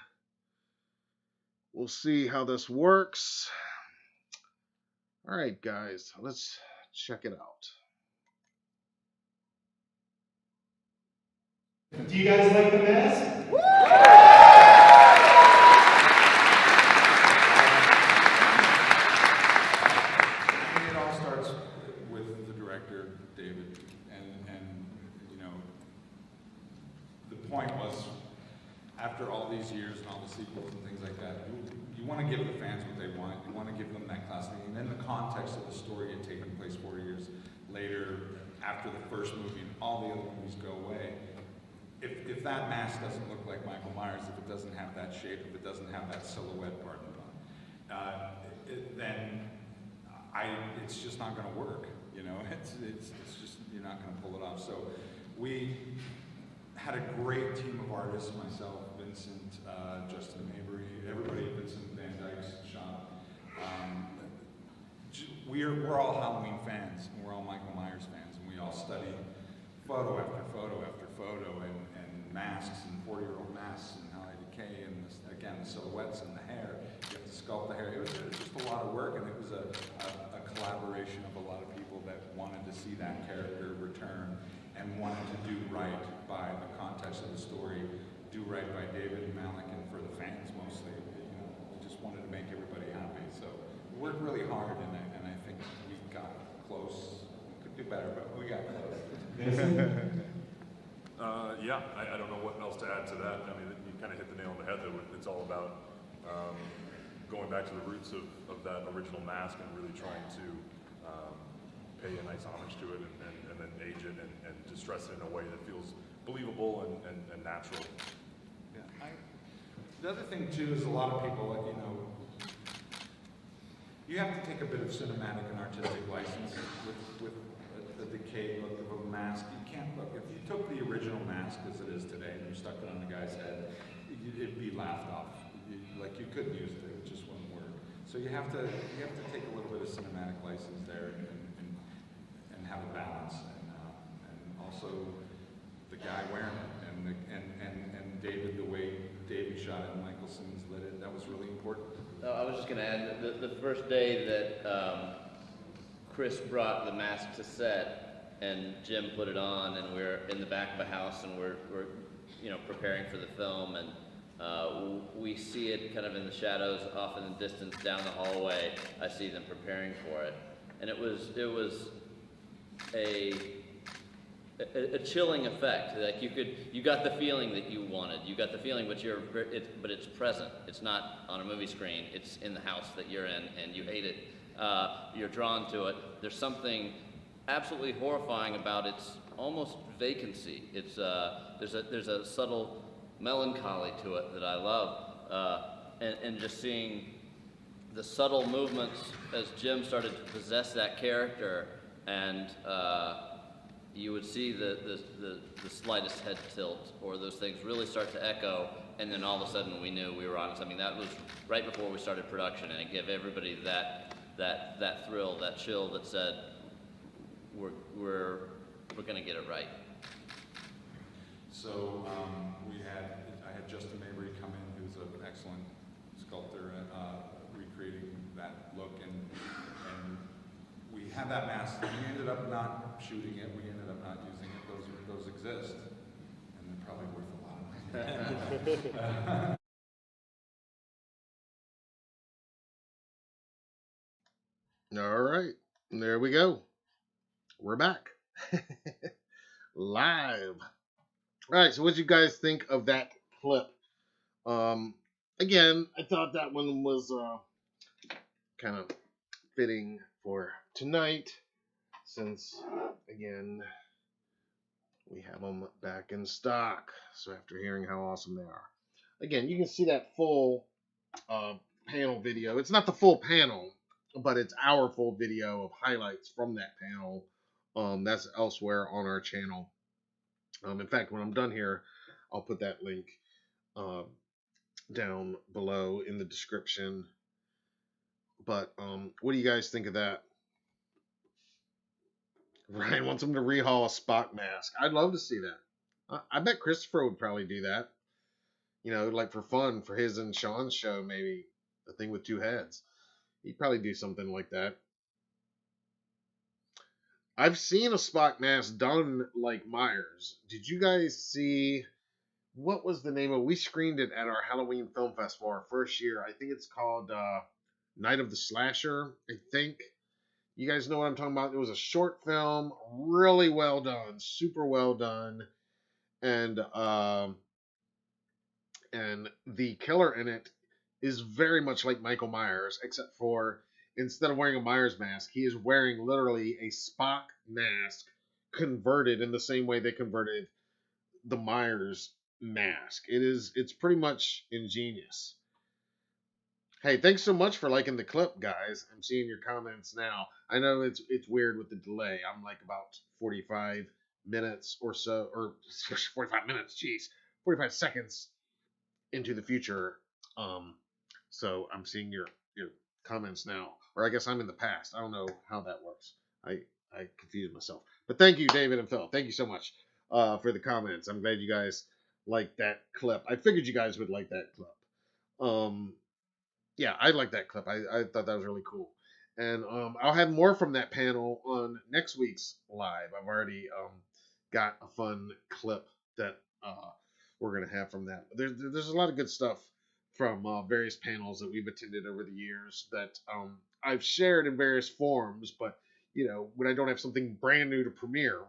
We'll see how this works. All right, guys, let's check it out. Do you guys like the mask? Woo! I mean, it all starts with the director, David, and the point was, after all these years and all the sequels and things like that, you want to give the fans what they want. You want to give them that classic. And in the context of the story had taken place 4 years later, after the first movie, and all the other movies go away. If that mask doesn't look like Michael Myers, if it doesn't have that shape, if it doesn't have that silhouette, pardon the pun, then it's just not going to work. You know, it's just, you're not going to pull it off. So we had a great team of artists, myself, Vincent, Justin Mabry, everybody at Vincent Van Dyke's shop. We're all Halloween fans, and we're all Michael Myers fans, and we all study photo after photo after photo, and masks, and 40-year-old masks, and how they decay, and again, the silhouettes and the hair. You have to sculpt the hair. It was just a lot of work, and it was a collaboration of a lot of people that wanted to see that character return and wanted to do right by the context of the story, do right by David and Malik, and for the fans mostly. You know, we just wanted to make everybody happy. So we worked really hard, and I think we got close. We could do better, but we got close. Yeah, I don't know what else to add to that. I mean, you kind of hit the nail on the head. That it's all about going back to the roots of that original mask and really trying to pay a nice homage to it and then age it and distress it in a way that feels believable and natural. Yeah. The other thing too is a lot of people, like, you know, you have to take a bit of cinematic and artistic license with the decayed look of a mask. You can't look, if you took the original mask as it is today and you stuck it on the guy's head, it'd be laughed off. Like, you couldn't use it, it just wouldn't work. So you have to take a little bit of cinematic license there and have a balance, and also the guy wearing it, and David, the way David shot it and Michael Simmons lit it, that was really important. I was just going to add that the first day that Chris brought the mask to set and Jim put it on, and we're in the back of a house and we're preparing for the film, and we see it kind of in the shadows off in the distance down the hallway. I see them preparing for it, and it was a chilling effect. Like, you got the feeling that you wanted. You got the feeling, but it's present. It's not on a movie screen. It's in the house that you're in, and you hate it. You're drawn to it. There's something absolutely horrifying about its almost vacancy. It's there's a subtle melancholy to it that I love, and just seeing the subtle movements as Jim started to possess that character, and you would see the slightest head tilt or those things really start to echo, and then all of a sudden we knew we were on something. That was right before we started production, and it gave everybody that thrill, that chill that said we're gonna get it right. So I had Justin Mabry come in, who's an excellent sculptor at recreating that look, and we had that mask, and we ended up not shooting it, we ended up not using it. Those exist, and they're probably worth a lot of money. All right, there we go. We're back. Live. All right, so what did you guys think of that clip? Again, I thought that one was kind of fitting for tonight, since, again, we have them back in stock. So after hearing how awesome they are. Again, you can see that full panel video. It's not the full panel, but it's our full video of highlights from that panel. That's elsewhere on our channel. In fact, when I'm done here, I'll put that link down below in the description. But what do you guys think of that? Ryan wants him to rehaul a Spock mask. I'd love to see that. I bet Christopher would probably do that. You know, like for fun, for his and Sean's show, maybe a thing with two heads. He'd probably do something like that. I've seen a Spock mask done like Myers. Did you guys see, what was the name of it? We screened it at our Halloween Film Festival our first year. I think it's called Night of the Slasher, I think. You guys know what I'm talking about. It was a short film, really well done, super well done. And the killer in it is very much like Michael Myers, except for instead of wearing a Myers mask, he is wearing literally a Spock mask converted in the same way they converted the Myers mask. It's pretty much ingenious. Hey, thanks so much for liking the clip, guys. I'm seeing your comments now. I know it's weird with the delay. I'm like about 45 minutes or so, or 45 minutes, jeez, 45 seconds into the future. Um, so I'm seeing your comments now, or I guess I'm in the past. I don't know how that works. I confused myself. But thank you, David and Phil. Thank you so much for the comments. I'm glad you guys liked that clip. I figured you guys would like that clip. Um, yeah, I like that clip. I thought that was really cool. And I'll have more from that panel on next week's live. I've already got a fun clip that we're gonna have from that. There's a lot of good stuff from various panels that we've attended over the years that I've shared in various forms. But when I don't have something brand new to premiere,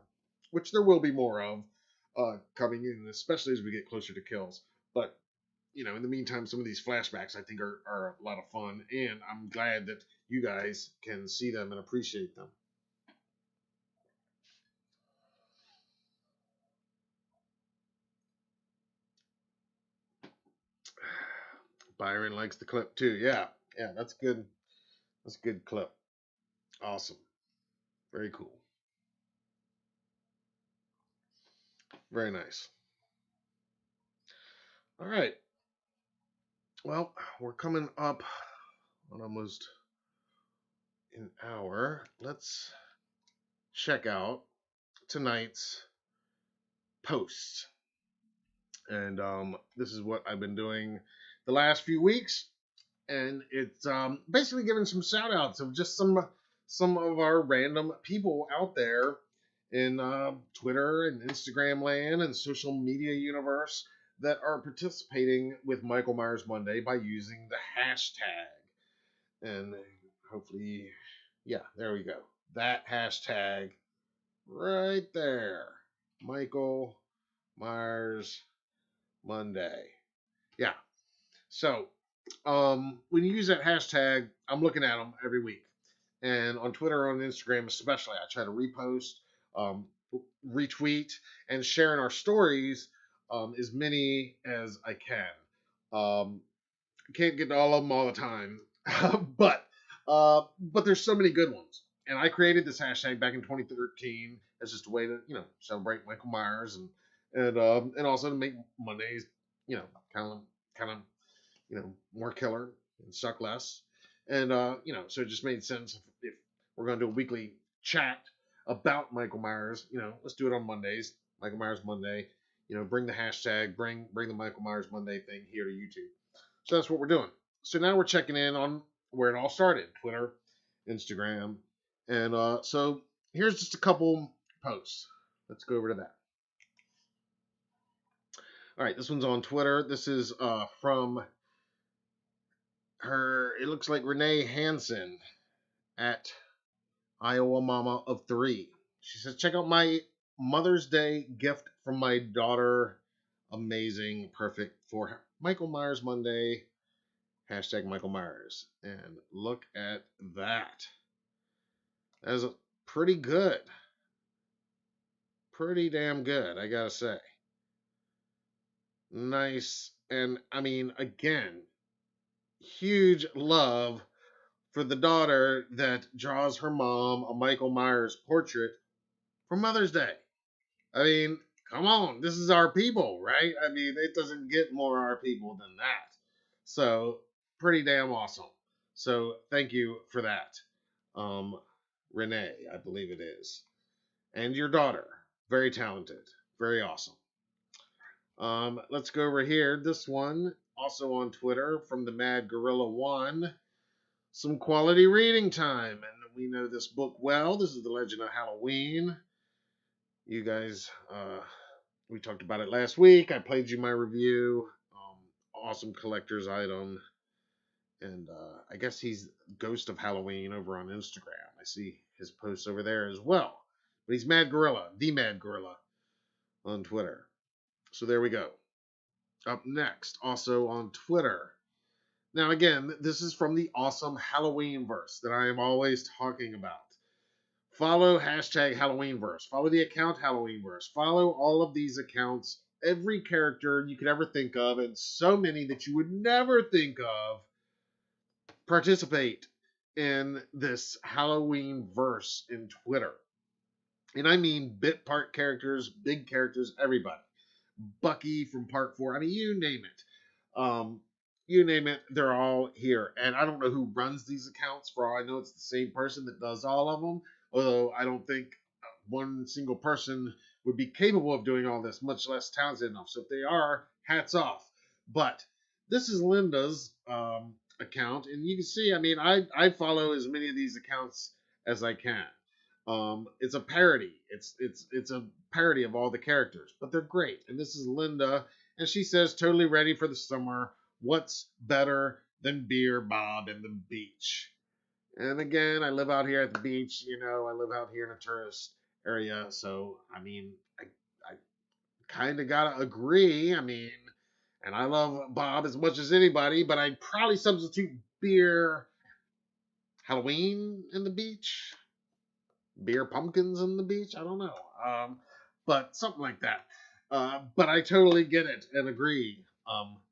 which there will be more of coming in, especially as we get closer to kills. But in the meantime, some of these flashbacks I think are a lot of fun, and I'm glad that you guys can see them and appreciate them. Byron likes the clip too. Yeah, yeah, that's good. That's a good clip. Awesome. Very cool. Very nice. All right. Well, we're coming up on almost an hour. Let's check out tonight's post. And this is what I've been doing the last few weeks. And it's basically giving some shout outs of just some of our random people out there in Twitter and Instagram land and social media universe that are participating with Michael Myers Monday by using the hashtag. And hopefully, yeah, there we go. That hashtag right there. Michael Myers Monday. Yeah. So when you use that hashtag, I'm looking at them every week. And on Twitter, on Instagram especially, I try to repost, um, retweet, and share in our stories as many as I can. Can't get to all of them all the time, but there's so many good ones. And I created this hashtag back in 2013 as just a way to celebrate Michael Myers and also to make Mondays kind of more killer and suck less. And so it just made sense if we're going to do a weekly chat about Michael Myers. Let's do it on Mondays. Michael Myers Monday. Bring the hashtag, bring the Michael Myers Monday thing here to YouTube. So that's what we're doing. So now we're checking in on where it all started: Twitter, Instagram, and so here's just a couple posts. Let's go over to that. All right, this one's on Twitter. This is from her. It looks like Renee Hansen at Iowa Mama of 3. She says, check out my Mother's Day gift from my daughter. Amazing, perfect for Michael Myers Monday. Hashtag Michael Myers. And look at that. That is pretty good. Pretty damn good, I gotta say. Nice. And I mean, again, huge love for the daughter that draws her mom a Michael Myers portrait for Mother's Day. I mean, come on, this is our people, right? I mean, it doesn't get more our people than that. So, pretty damn awesome. So, thank you for that. Renee, I believe it is. And your daughter, very talented, very awesome. Let's go over here. This one, also on Twitter, from the Mad Gorilla 1. Some quality reading time. And we know this book well. This is The Legend of Halloween. You guys, we talked about it last week. I played you my review. Awesome collector's item. And I guess he's Ghost of Halloween over on Instagram. I see his posts over there as well. But he's Mad Gorilla, the Mad Gorilla on Twitter. So there we go. Up next, also on Twitter. Now again, this is from the awesome Halloween verse that I am always talking about. Follow hashtag Halloweenverse. Follow the account Halloweenverse. Follow all of these accounts. Every character you could ever think of, and so many that you would never think of participate in this Halloween verse in Twitter. And I mean bit part characters, big characters, everybody. Bucky from Part 4. I mean, you name it. You name it, they're all here. And I don't know who runs these accounts. For all I know, it's the same person that does all of them. Although I don't think one single person would be capable of doing all this, much less talented enough. So if they are, hats off. But this is Linda's account. And you can see, I mean, I follow as many of these accounts as I can. It's a parody. It's a parody of all the characters, but they're great. And this is Linda, and she says, "Totally ready for the summer. What's better than beer, Bob, and the beach?" And again, I live out here at the beach. You know, I live out here in a tourist area, so I mean, I kind of gotta agree. I mean, and I love Bob as much as anybody, but I'd probably substitute beer, Halloween, and the beach. Beer pumpkins on the beach. I don't know, but something like that. But I totally get it and agree.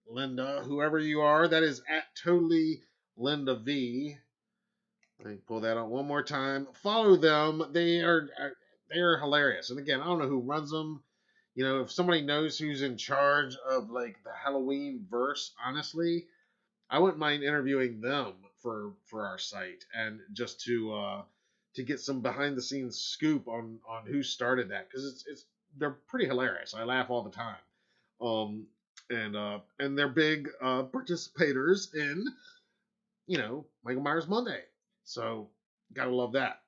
Linda, whoever you are, that is at totally Linda V. Let me pull that out one more time. Follow them. They are hilarious. And again, I don't know who runs them. You know, if somebody knows who's in charge of like the Halloween verse, honestly, I wouldn't mind interviewing them for our site and just to get some behind the scenes scoop on who started that, because it's they're pretty hilarious. I laugh all the time. And they're big participators in, you know, Michael Myers Monday. So gotta love that.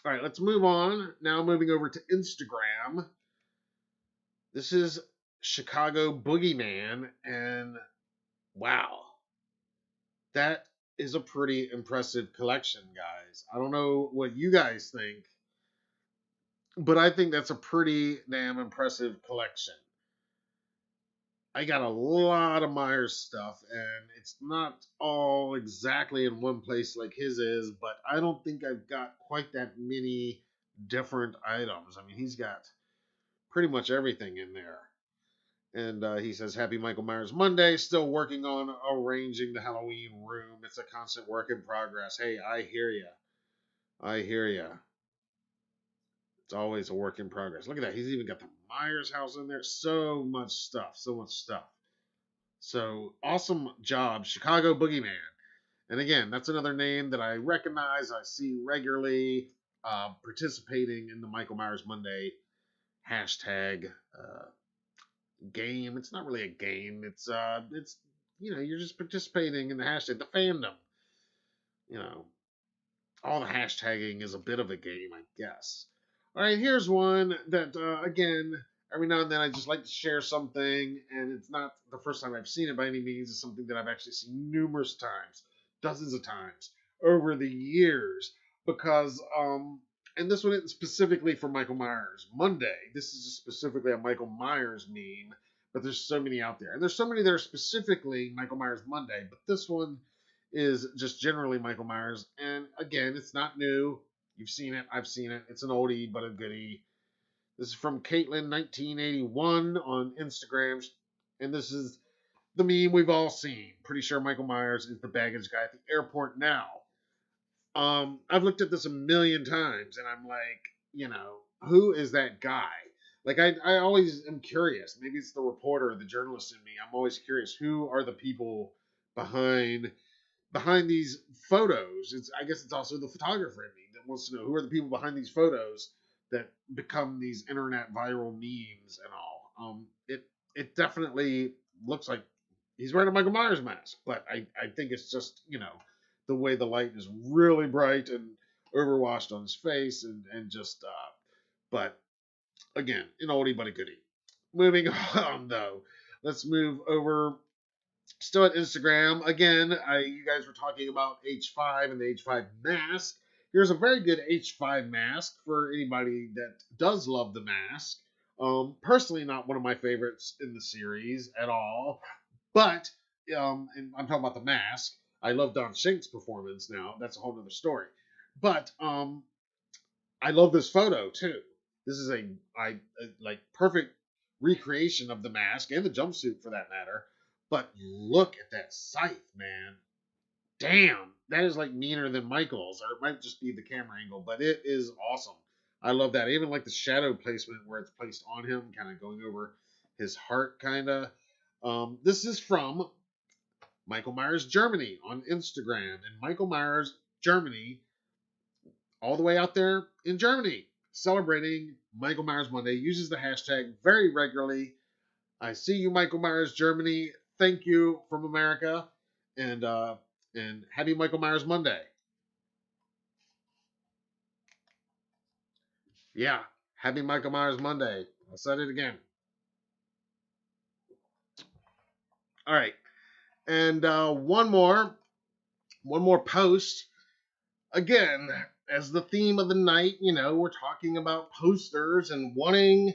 All right, let's move on. Now moving over to Instagram. This is Chicago Boogeyman, and wow, that is a pretty impressive collection, guys. I don't know what you guys think, but I think that's a pretty damn impressive collection. I got a lot of Myers stuff, and it's not all exactly in one place like his is, but I don't think I've got quite that many different items. I mean, he's got pretty much everything in there. And he says, "Happy Michael Myers Monday. Still working on arranging the Halloween room. It's a constant work in progress." Hey, I hear ya. I hear ya. It's always a work in progress. Look at that. He's even got the Myers house in there. So much stuff. So much stuff. So awesome job, Chicago Boogeyman. And again, that's another name that I recognize. I see regularly participating in the Michael Myers Monday hashtag game. It's not really a game. It's you know, you're just participating in the hashtag, the fandom. You know, all the hashtagging is a bit of a game, I guess. All right, here's one that again, every now and then I just like to share something, and it's not the first time I've seen it by any means. It's something that I've actually seen numerous times, dozens of times over the years, because and this one isn't specifically for Michael Myers Monday. This is specifically a Michael Myers meme, but there's so many out there. And there's so many that are specifically Michael Myers Monday, but this one is just generally Michael Myers. And again, it's not new. You've seen it. I've seen it. It's an oldie, but a goodie. This is from Caitlin 1981 on Instagram. And this is the meme we've all seen. Pretty sure Michael Myers is the baggage guy at the airport now. I've looked at this a million times, and I'm like, you know, who is that guy? Like, I always am curious. Maybe it's the reporter or the journalist in me. I'm always curious. Who are the people behind these photos? I guess it's also the photographer in me that wants to know who are the people behind these photos that become these internet viral memes and all. It definitely looks like he's wearing a Michael Myers mask, but I think it's just, you know, the way the light is really bright and overwashed on his face, and just but again, an oldie but a goodie. Moving on though, let's move over. Still at Instagram again. You guys were talking about H5 and the H5 mask. Here's a very good H5 mask for anybody that does love the mask. Personally, not one of my favorites in the series at all, but and I'm talking about the mask. I love Don Shank's performance now. That's a whole other story. But I love this photo too. This is a like perfect recreation of the mask and the jumpsuit for that matter. But look at that scythe, man. damn, that is like meaner than Michael's, or it might just be the camera angle, but it is awesome. I love that. I even like the shadow placement where it's placed on him, kind of going over his heart, kind of. This is from Michael Myers Germany on Instagram, and Michael Myers Germany, all the way out there in Germany, celebrating Michael Myers Monday, uses the hashtag very regularly. I see you, Michael Myers Germany. Thank you from America, and happy Michael Myers Monday. Yeah, happy Michael Myers Monday. I said it again. All right, and one more post. Again, as the theme of the night, we're talking about posters and wanting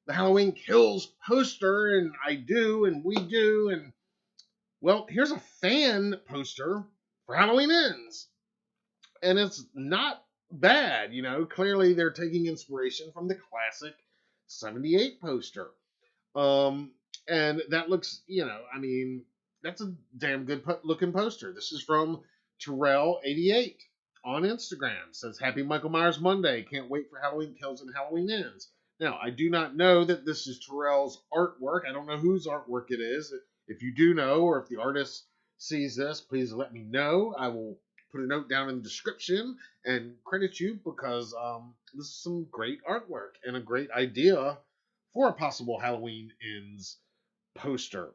the Halloween Kills poster, and I do, and we do, and well, here's a fan poster for Halloween Ends, and it's not bad. Clearly they're taking inspiration from the classic '78 poster. Um, and that looks, that's a damn good looking poster. This is from Terrell88 on Instagram. It says, Happy Michael Myers Monday. Can't wait for Halloween Kills and Halloween Ends. Now, I do not know that this is Terrell's artwork. I don't know whose artwork it is. If you do know, or if the artist sees this, please let me know. I will put a note down in the description and credit you, because this is some great artwork and a great idea for a possible Halloween Ends poster.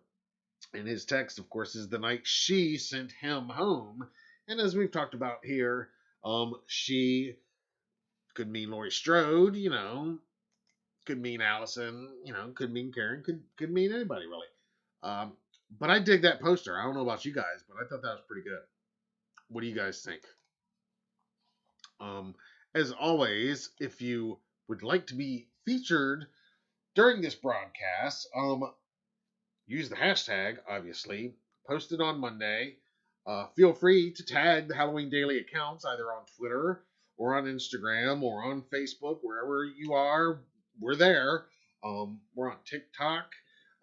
And his text, of course, is the night she sent him home. And as we've talked about here, she could mean Laurie Strode, could mean Allison, could mean Karen, could mean anybody really. But I dig that poster. I don't know about you guys, but I thought that was pretty good. What do you guys think? As always, if you would like to be featured during this broadcast, use the hashtag, obviously, post it on Monday. Feel free to tag the Halloween Daily accounts either on Twitter or on Instagram or on Facebook, wherever you are, we're there. We're on TikTok,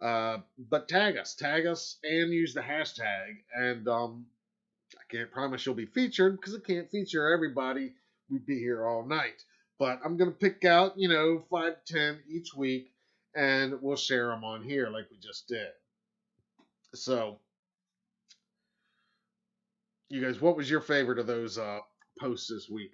but tag us and use the hashtag. And I can't promise you'll be featured because I can't feature everybody. We'd be here all night. But I'm going to pick out, 5 to 10 each week, and we'll share them on here like we just did. So, you guys, what was your favorite of those posts this week?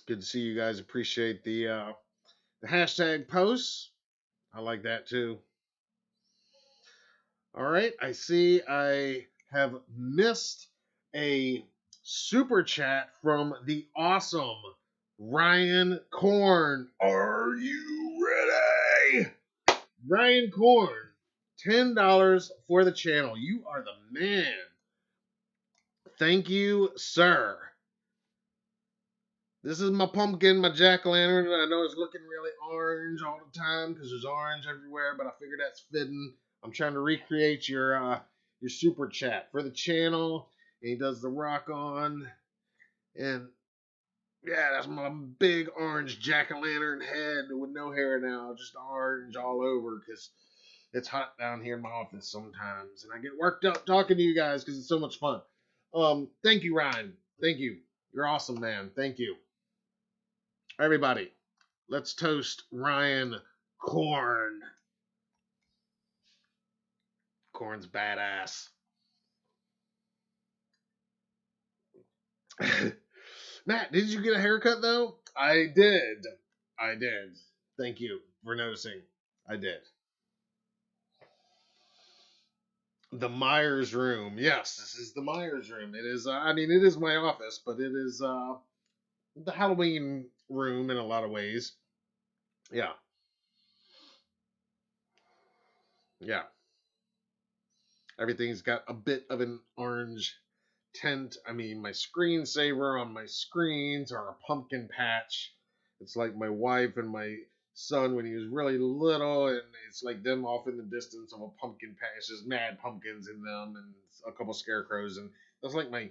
Good to see you guys appreciate the hashtag posts. I like that too. All right, I see I have missed a super chat from the awesome Ryan Korn. Are you ready? Ryan Korn, $10 for the channel. You are the man. Thank you, sir. This is my pumpkin, my jack-o'-lantern. I know it's looking really orange all the time because there's orange everywhere, but I figure that's fitting. I'm trying to recreate your super chat for the channel. And he does the rock on. And yeah, that's my big orange jack-o'-lantern head with no hair now, just orange all over because it's hot down here in my office sometimes. And I get worked up talking to you guys because it's so much fun. Thank you, Ryan. Thank you. You're awesome, man. Thank you. Everybody, let's toast Ryan Korn. Korn's badass. Matt, did you get a haircut though? I did. Thank you for noticing. I did. The Myers room. Yes, this is the Myers room. It is, it is my office, but it is the Halloween room in a lot of ways. Yeah. Yeah. Everything's got a bit of an orange tint. My screensaver on my screens are a pumpkin patch. It's like my wife and my son when he was really little, and it's like them off in the distance of a pumpkin patch. There's mad pumpkins in them and a couple scarecrows, and my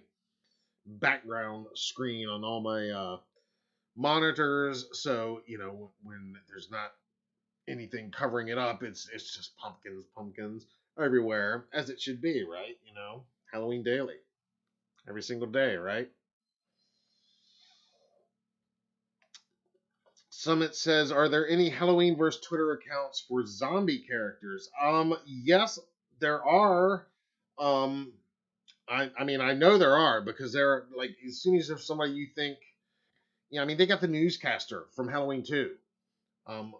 background screen on all my monitors. So when there's not anything covering it up, it's just pumpkins everywhere, as it should be, right? Halloween daily, every single day, right? Summit says, are there any Halloween verse Twitter accounts for zombie characters? Yes, there are. I mean, I know there are, because there are, like, as soon as there's somebody you think, I mean, they got the newscaster from Halloween 2. I'm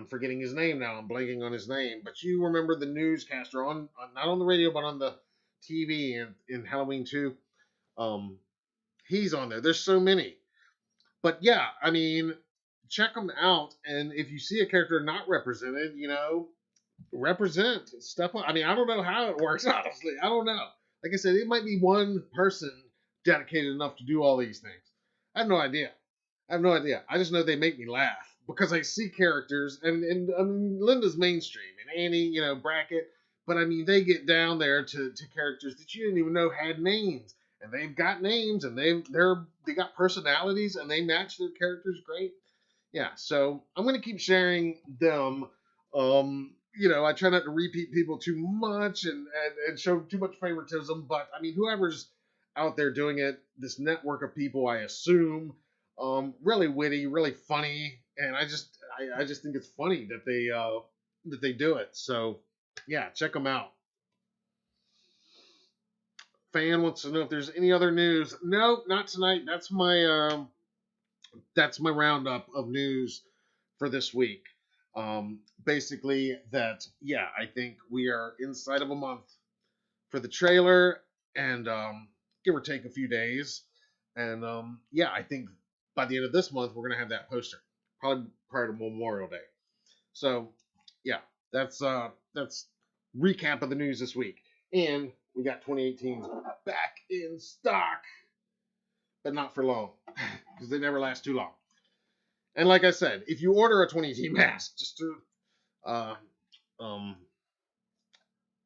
forgetting his name now. I'm blanking on his name, but you remember the newscaster on not on the radio, but on the TV in Halloween 2. He's on there. There's so many. But yeah, I mean, check them out. And if you see a character not represented, represent, step up. I mean, I don't know how it works, honestly. I don't know. Like I said, it might be one person dedicated enough to do all these things. I have no idea. I just know they make me laugh because I see characters, and I mean, Linda's mainstream, and Annie, bracket. But I mean, they get down there to characters that you didn't even know had names, and they've got names, and they got personalities, and they match their characters great. Yeah, so I'm gonna keep sharing them. I try not to repeat people too much and show too much favoritism, but I mean, whoever's out there doing it, this network of people, I assume, really witty, really funny, and I just think it's funny that they do it. So yeah, check them out. Fan wants to know if there's any other news. No, not tonight. That's my roundup of news for this week. Basically, I think we are inside of a month for the trailer, and give or take a few days. And I think by the end of this month, we're going to have that poster, probably prior to Memorial Day. So, yeah, that's recap of the news this week. And we got 2018's back in stock, but not for long, because they never last too long. And like I said, if you order a 2018 mask, just to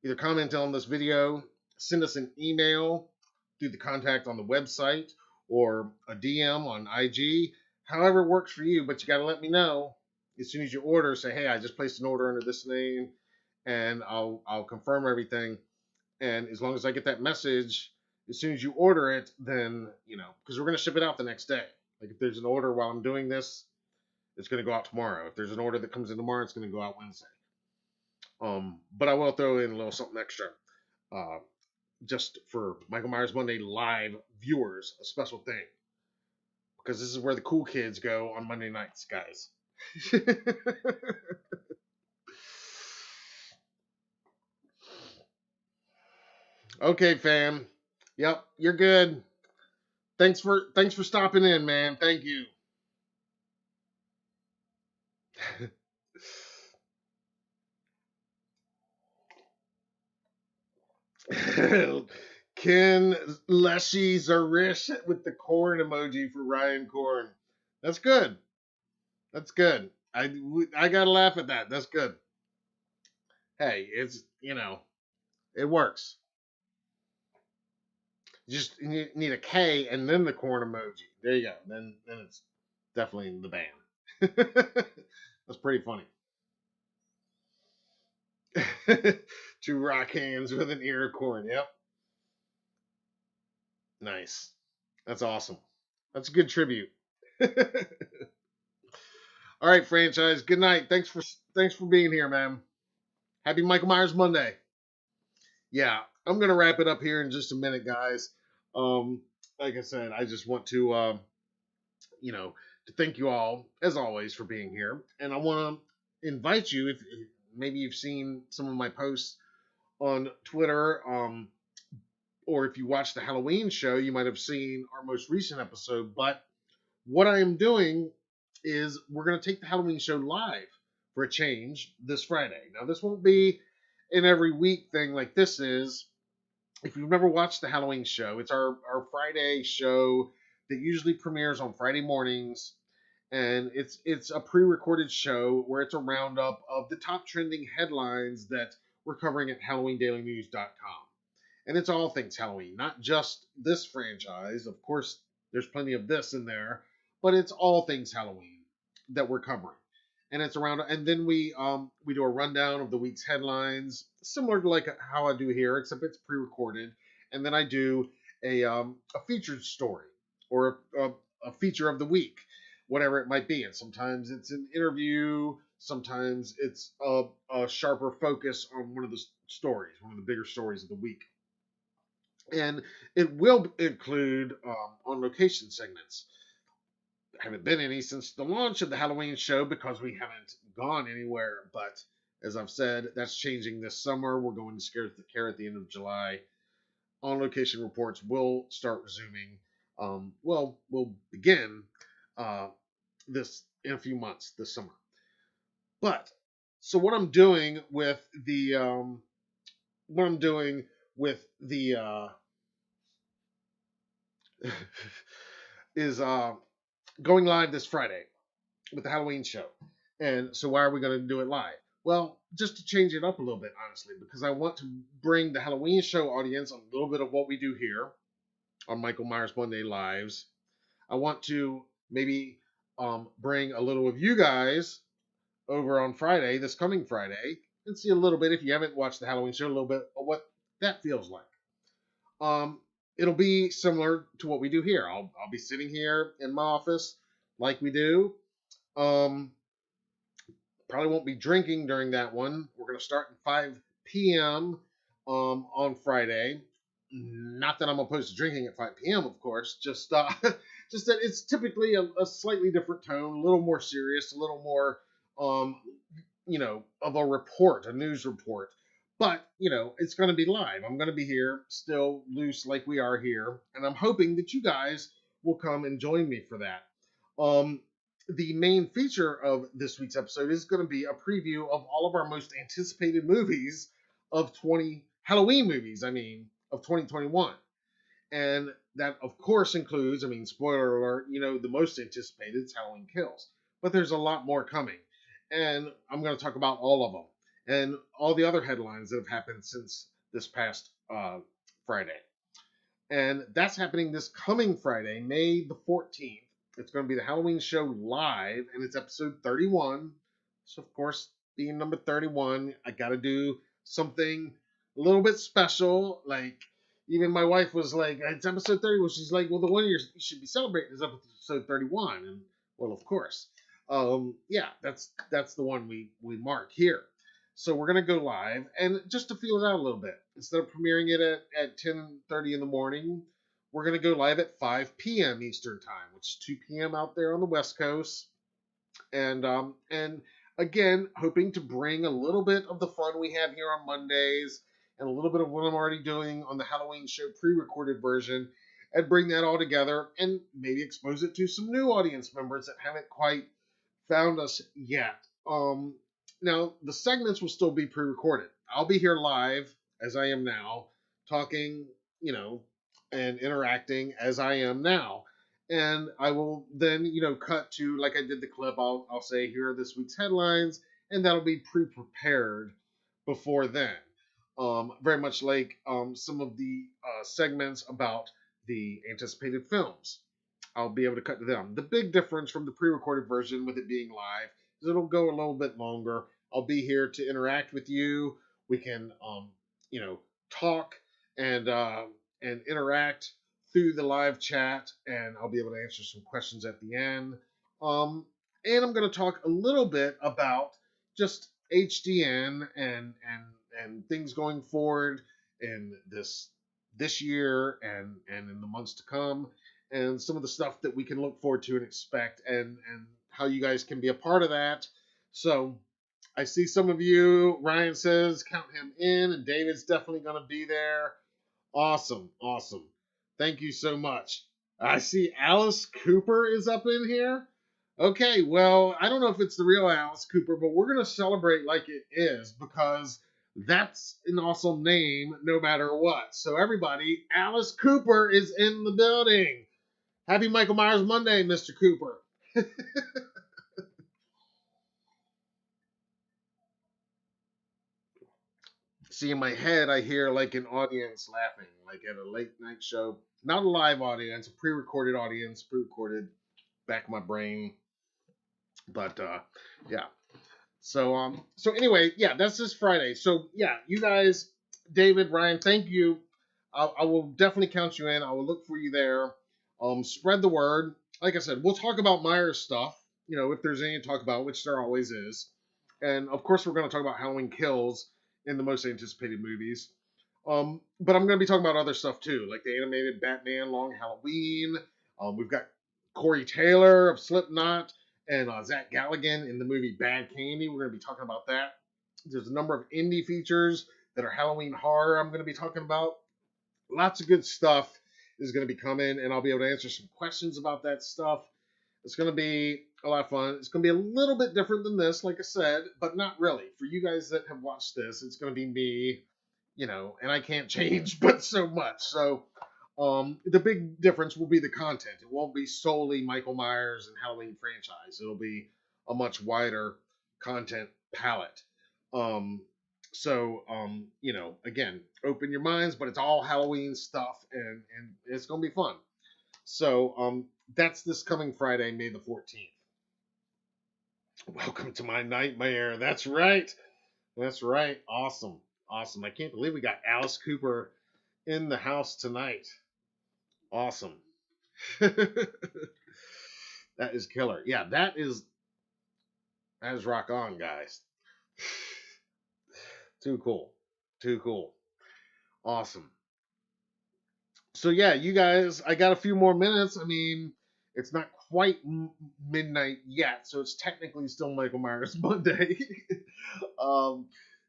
either comment on this video, send us an email through the contact on the website, or a DM on IG, however it works for you, but you got to let me know as soon as you order. Say, hey, I just placed an order under this name, and I'll confirm everything. And as long as I get that message as soon as you order it, then, because we're going to ship it out the next day. Like, if there's an order while I'm doing this, it's going to go out tomorrow. If there's an order that comes in tomorrow, it's going to go out Wednesday. But I will throw in a little something extra, just for Michael Myers Monday live viewers, a special thing, because this is where the cool kids go on Monday nights, guys. Okay, fam. Yep, you're good. Thanks for stopping in, man. Thank you. Ken Leshy Zarish with the corn emoji for Ryan Corn. That's good. That's good. I gotta laugh at that. That's good. Hey, it's it works. You just need a K and then the corn emoji. There you go. Then it's definitely in the band. That's pretty funny. Two rock hands with an ear of corn. Yep. Nice. That's awesome. That's a good tribute. All right, franchise. Good night. Thanks for being here, man. Happy Michael Myers Monday. Yeah, I'm gonna wrap it up here in just a minute, guys. Like I said, I just want to to thank you all, as always, for being here. And I want to invite you, if maybe you've seen some of my posts on Twitter, or if you watched the Halloween show, you might have seen our most recent episode. But what I am doing is we're going to take the Halloween show live for a change this Friday. Now, this won't be an every week thing like this is. If you've never watched the Halloween show, it's our Friday show that usually premieres on Friday mornings. And it's a pre-recorded show where it's a roundup of the top trending headlines that we're covering at HalloweenDailyNews.com. And it's all things Halloween, not just this franchise. Of course, there's plenty of this in there, but it's all things Halloween that we're covering. And it's around, and then we do a rundown of the week's headlines, similar to like how I do here, except it's pre-recorded. And then I do a featured story or a feature of the week, whatever it might be. And sometimes it's an interview, sometimes it's a sharper focus on one of the stories, one of the bigger stories of the week. And it will include on location segments. Haven't been any since the launch of the Halloween show because we haven't gone anywhere. But as I've said, that's changing this summer. We're going to Scare the Care at the end of July. On location reports will start resuming. We'll begin this in a few months this summer. But so what I'm doing with the is going live this Friday with the Halloween show. And so why are we going to do it live? Well, just to change it up a little bit, honestly, because I want to bring the Halloween show audience a little bit of what we do here on Michael Myers Monday Lives. I want to maybe bring a little of you guys over on Friday, this coming Friday, and see a little bit, if you haven't watched the Halloween show, a little bit of what that feels like. It'll be similar to what we do here. I'll be sitting here in my office like we do. Probably won't be drinking during that one. We're going to start at 5 p.m. On Friday. Not that I'm opposed to drinking at 5 p.m., of course. Just that it's typically a slightly different tone, a little more serious, a little more, of a report, a news report. But, it's going to be live. I'm going to be here, still loose like we are here. And I'm hoping that you guys will come and join me for that. The main feature of this week's episode is going to be a preview of all of our most anticipated movies Halloween movies, of 2021. And that, of course, includes, spoiler alert, the most anticipated is Halloween Kills. But there's a lot more coming. And I'm going to talk about all of them. And all the other headlines that have happened since this past Friday. And that's happening this coming Friday, May the 14th. It's going to be the Halloween show live, and it's episode 31. So, of course, being number 31, I got to do something a little bit special. Like, even my wife was like, it's episode 31. She's like, well, the one you should be celebrating is episode 31. And, well, of course. That's the one we mark here. So we're going to go live, and just to feel it out a little bit, instead of premiering it at 10:30 in the morning, we're going to go live at 5 p.m. Eastern Time, which is 2 p.m. out there on the West Coast. And again, hoping to bring a little bit of the fun we have here on Mondays and a little bit of what I'm already doing on the Halloween show pre-recorded version, and bring that all together and maybe expose it to some new audience members that haven't quite found us yet. Now, the segments will still be pre-recorded. I'll be here live, as I am now, talking, and interacting as I am now. And I will then, cut to, like I did the clip, I'll say, here are this week's headlines, and that'll be pre-prepared before then. Very much like some of the segments about the anticipated films. I'll be able to cut to them. The big difference from the pre-recorded version with it being live is it'll go a little bit longer. I'll be here to interact with you. We can, talk and interact through the live chat, and I'll be able to answer some questions at the end. And I'm going to talk a little bit about just HDN and things going forward in this year and in the months to come, and some of the stuff that we can look forward to and expect, and how you guys can be a part of that. So I see some of you. Ryan says count him in, and David's definitely going to be there. Awesome. Thank you so much. I see Alice Cooper is up in here. Okay, well, I don't know if it's the real Alice Cooper, but we're going to celebrate like it is, because that's an awesome name no matter what. So everybody, Alice Cooper is in the building. Happy Michael Myers Monday, Mr. Cooper. See, in my head, I hear like an audience laughing, like at a late night show. Not a live audience, a pre-recorded audience, pre-recorded back of my brain. But yeah. So anyway, yeah, that's this Friday. So yeah, you guys, David, Ryan, thank you. I will definitely count you in. I will look for you there. Spread the word. Like I said, we'll talk about Myers stuff. You know, if there's any to talk about, which there always is. And of course, we're going to talk about Halloween Kills in the most anticipated movies. But I'm going to be talking about other stuff too, like the animated Batman Long Halloween. We've got Corey Taylor of Slipknot and Zach Galligan in the movie Bad Candy. We're going to be talking about that. There's a number of indie features that are Halloween horror I'm going to be talking about. Lots of good stuff is going to be coming, and I'll be able to answer some questions about that stuff. It's going to be a lot of fun. It's going to be a little bit different than this, like I said, but not really. For you guys that have watched this, it's going to be me, you know, and I can't change but so much. So the big difference will be the content. It won't be solely Michael Myers and Halloween franchise. It'll be a much wider content palette. You know, again, open your minds, but it's all Halloween stuff, and it's going to be fun. So that's this coming Friday, May the 14th. Welcome to my nightmare. That's right. That's right. Awesome. Awesome. I can't believe we got Alice Cooper in the house tonight. Awesome. That is killer. Yeah, that is rock on, guys. Too cool. Too cool. Awesome. So yeah, you guys, I got a few more minutes. I mean, it's not quite midnight yet, so it's technically still Michael Myers Monday.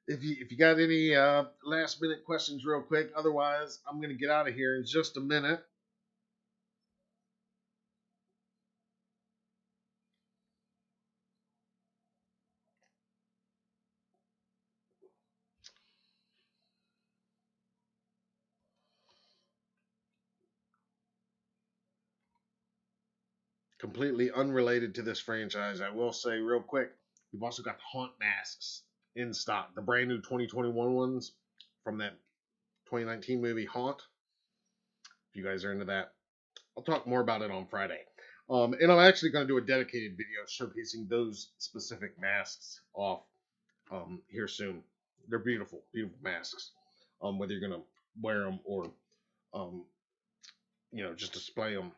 If you got any last minute questions real quick, otherwise I'm gonna get out of here in just a minute. Completely unrelated to this franchise, I will say real quick, we've also got Haunt masks in stock, the brand new 2021 ones from that 2019 movie Haunt. If you guys are into that, I'll talk more about it on Friday. And I'm actually going to do a dedicated video showcasing those specific masks off here soon. They're beautiful, beautiful masks. Whether you're going to wear them or, you know, just display them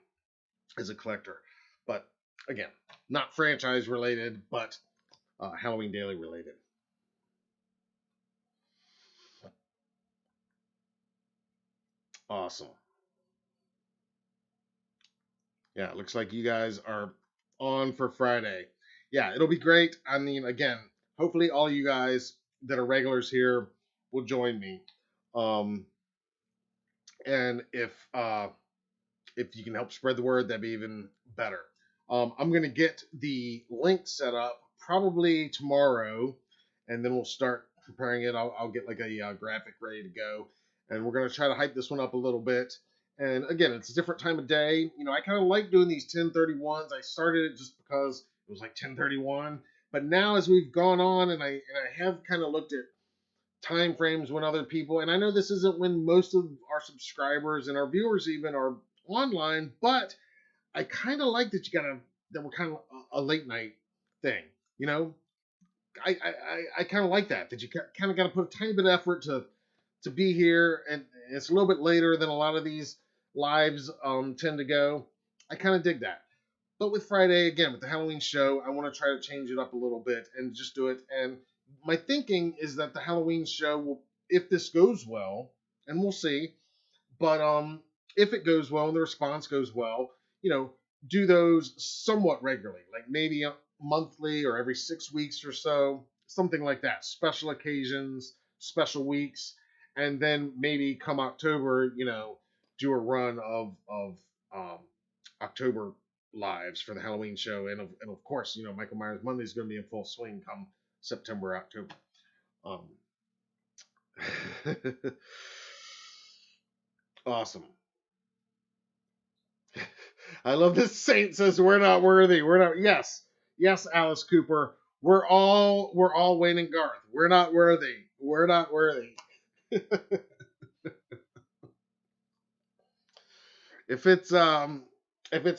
as a collector. But again, not franchise related, but Halloween Daily related. Awesome. Yeah, it looks like you guys are on for Friday. Yeah, it'll be great. I mean, again, hopefully all you guys that are regulars here will join me. And if you can help spread the word, that'd be even better. I'm gonna get the link set up probably tomorrow, and then we'll start preparing it. I'll get like a graphic ready to go, and we're gonna try to hype this one up a little bit. And again, it's a different time of day. You know, I kind of like doing these 1031s. I started it just because it was like 1031, but now as we've gone on, and I have kind of looked at time frames when other people, and I know this isn't when most of our subscribers and our viewers even are online, but I kind of like that that we're kind of a late night thing, you know. I kind of like that you kind of got to put a tiny bit of effort to be here, and it's a little bit later than a lot of these lives tend to go. I kind of dig that. But with Friday, again, with the Halloween show, I want to try to change it up a little bit and just do it. And my thinking is that the Halloween show will, if this goes well, and we'll see, but if it goes well and the response goes well, you know, do those somewhat regularly, like maybe monthly or every 6 weeks or so, something like that. Special occasions, special weeks, and then maybe come October, you know, do a run of October lives for the Halloween show, and of course, you know, Michael Myers Monday is going to be in full swing come September, October. Awesome. I love this. Saint says we're not worthy. We're not. Yes, Alice Cooper. We're all Wayne and Garth. We're not worthy. We're not worthy. If it's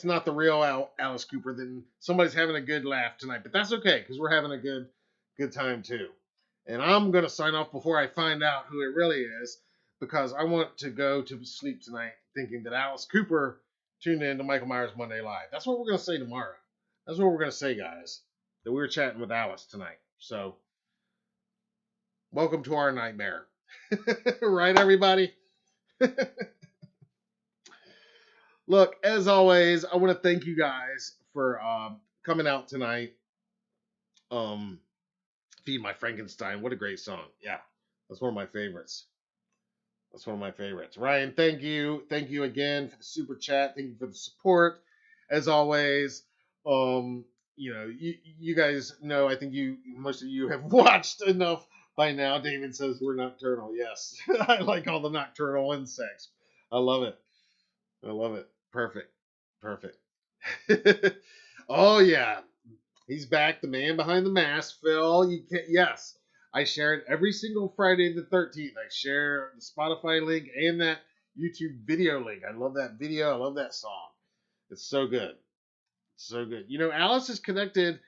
not the real Alice Cooper, then somebody's having a good laugh tonight. But that's okay, because we're having a good time too. And I'm gonna sign off before I find out who it really is, because I want to go to sleep tonight thinking that Alice Cooper tuned in to Michael Myers Monday Live. That's what we're gonna say tomorrow. That's what we're gonna say, guys. That we were chatting with Alice tonight. So welcome to our nightmare. Right, everybody? Look, as always, I want to thank you guys for coming out tonight. Feed My Frankenstein. What a great song. Yeah, that's one of my favorites. That's one of my favorites. Ryan, thank you. Thank you again for the super chat. Thank you for the support. As always, you guys know, I think most of you have watched enough by now. David says we're nocturnal. Yes. I like all the nocturnal insects. I love it. I love it. Perfect. Perfect. Oh yeah. He's back, the man behind the mask, Phil. Yes. I share it every single Friday the 13th. I share the Spotify link and that YouTube video link. I love that video. I love that song. It's so good. It's so good. You know, Alice is connected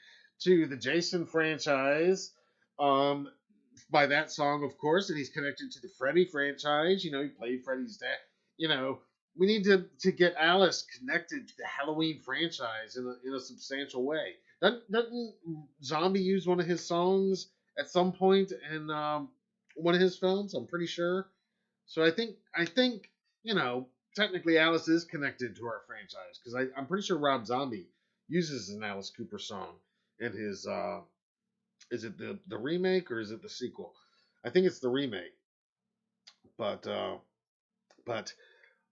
to the Jason franchise by that song, of course, and he's connected to the Freddy franchise. You know, he played Freddy's dad. You know, we need to get Alice connected to the Halloween franchise in a substantial way. Doesn't Zombie use one of his songs at some point in one of his films? I'm pretty sure. So I think technically Alice is connected to our franchise, because I'm pretty sure Rob Zombie uses an Alice Cooper song in his is it the remake or is it the sequel? I think it's the remake. But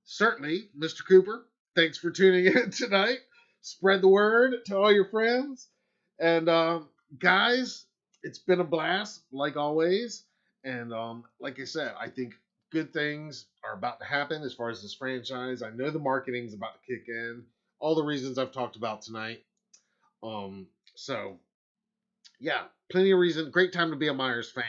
certainly, Mr. Cooper, thanks for tuning in tonight. Spread the word to all your friends. And guys, it's been a blast, like always. And like I said, I think good things are about to happen as far as this franchise. I know the marketing's about to kick in. All the reasons I've talked about tonight. So, yeah, plenty of reason. Great time to be a Myers fan.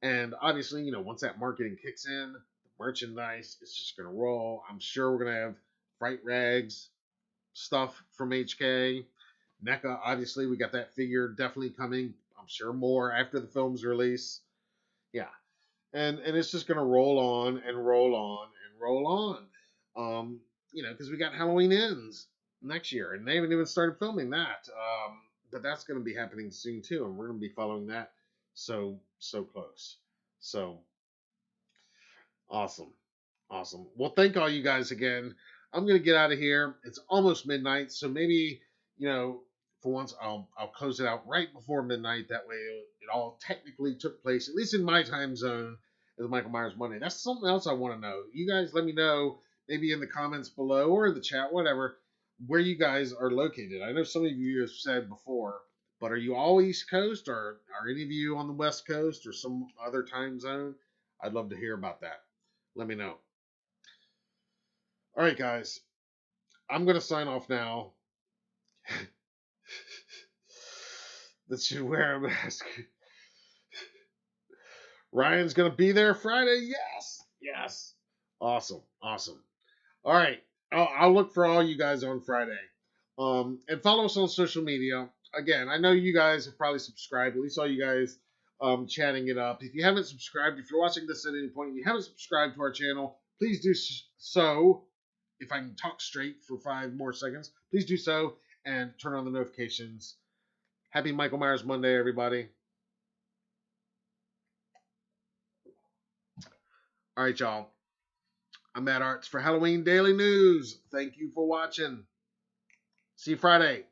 And obviously, once that marketing kicks in, the merchandise is just going to roll. I'm sure we're going to have Fright Rags stuff from HK. NECA, obviously, we got that figure definitely coming. I'm sure more after the film's release. Yeah. And it's just going to roll on and roll on and roll on. Because we got Halloween Ends next year, and they haven't even started filming that. But that's going to be happening soon, too, and we're going to be following that so close. So awesome. Well, thank all you guys again. I'm gonna get out of here. It's almost midnight, so maybe for once I'll close it out right before midnight. That way it all technically took place, at least in my time zone, as Michael Myers Monday. That's something else I want to know. You guys let me know, maybe in the comments below or in the chat, whatever, where you guys are located. I know some of you have said before, but are you all East Coast, or are any of you on the West Coast or some other time zone? I'd love to hear about that. Let me know. All right, guys. I'm going to sign off now. That should wear a mask. Ryan's going to be there Friday. Yes. Awesome. All right. I'll look for all you guys on Friday. And follow us on social media. Again, I know you guys have probably subscribed, at least all you guys chatting it up. If you haven't subscribed, if you're watching this at any point and you haven't subscribed to our channel, please do so. If I can talk straight for 5 more seconds, please do so and turn on the notifications. Happy Michael Myers Monday, everybody. All right, y'all. I'm Matt Arts for Halloween Daily News. Thank you for watching. See you Friday.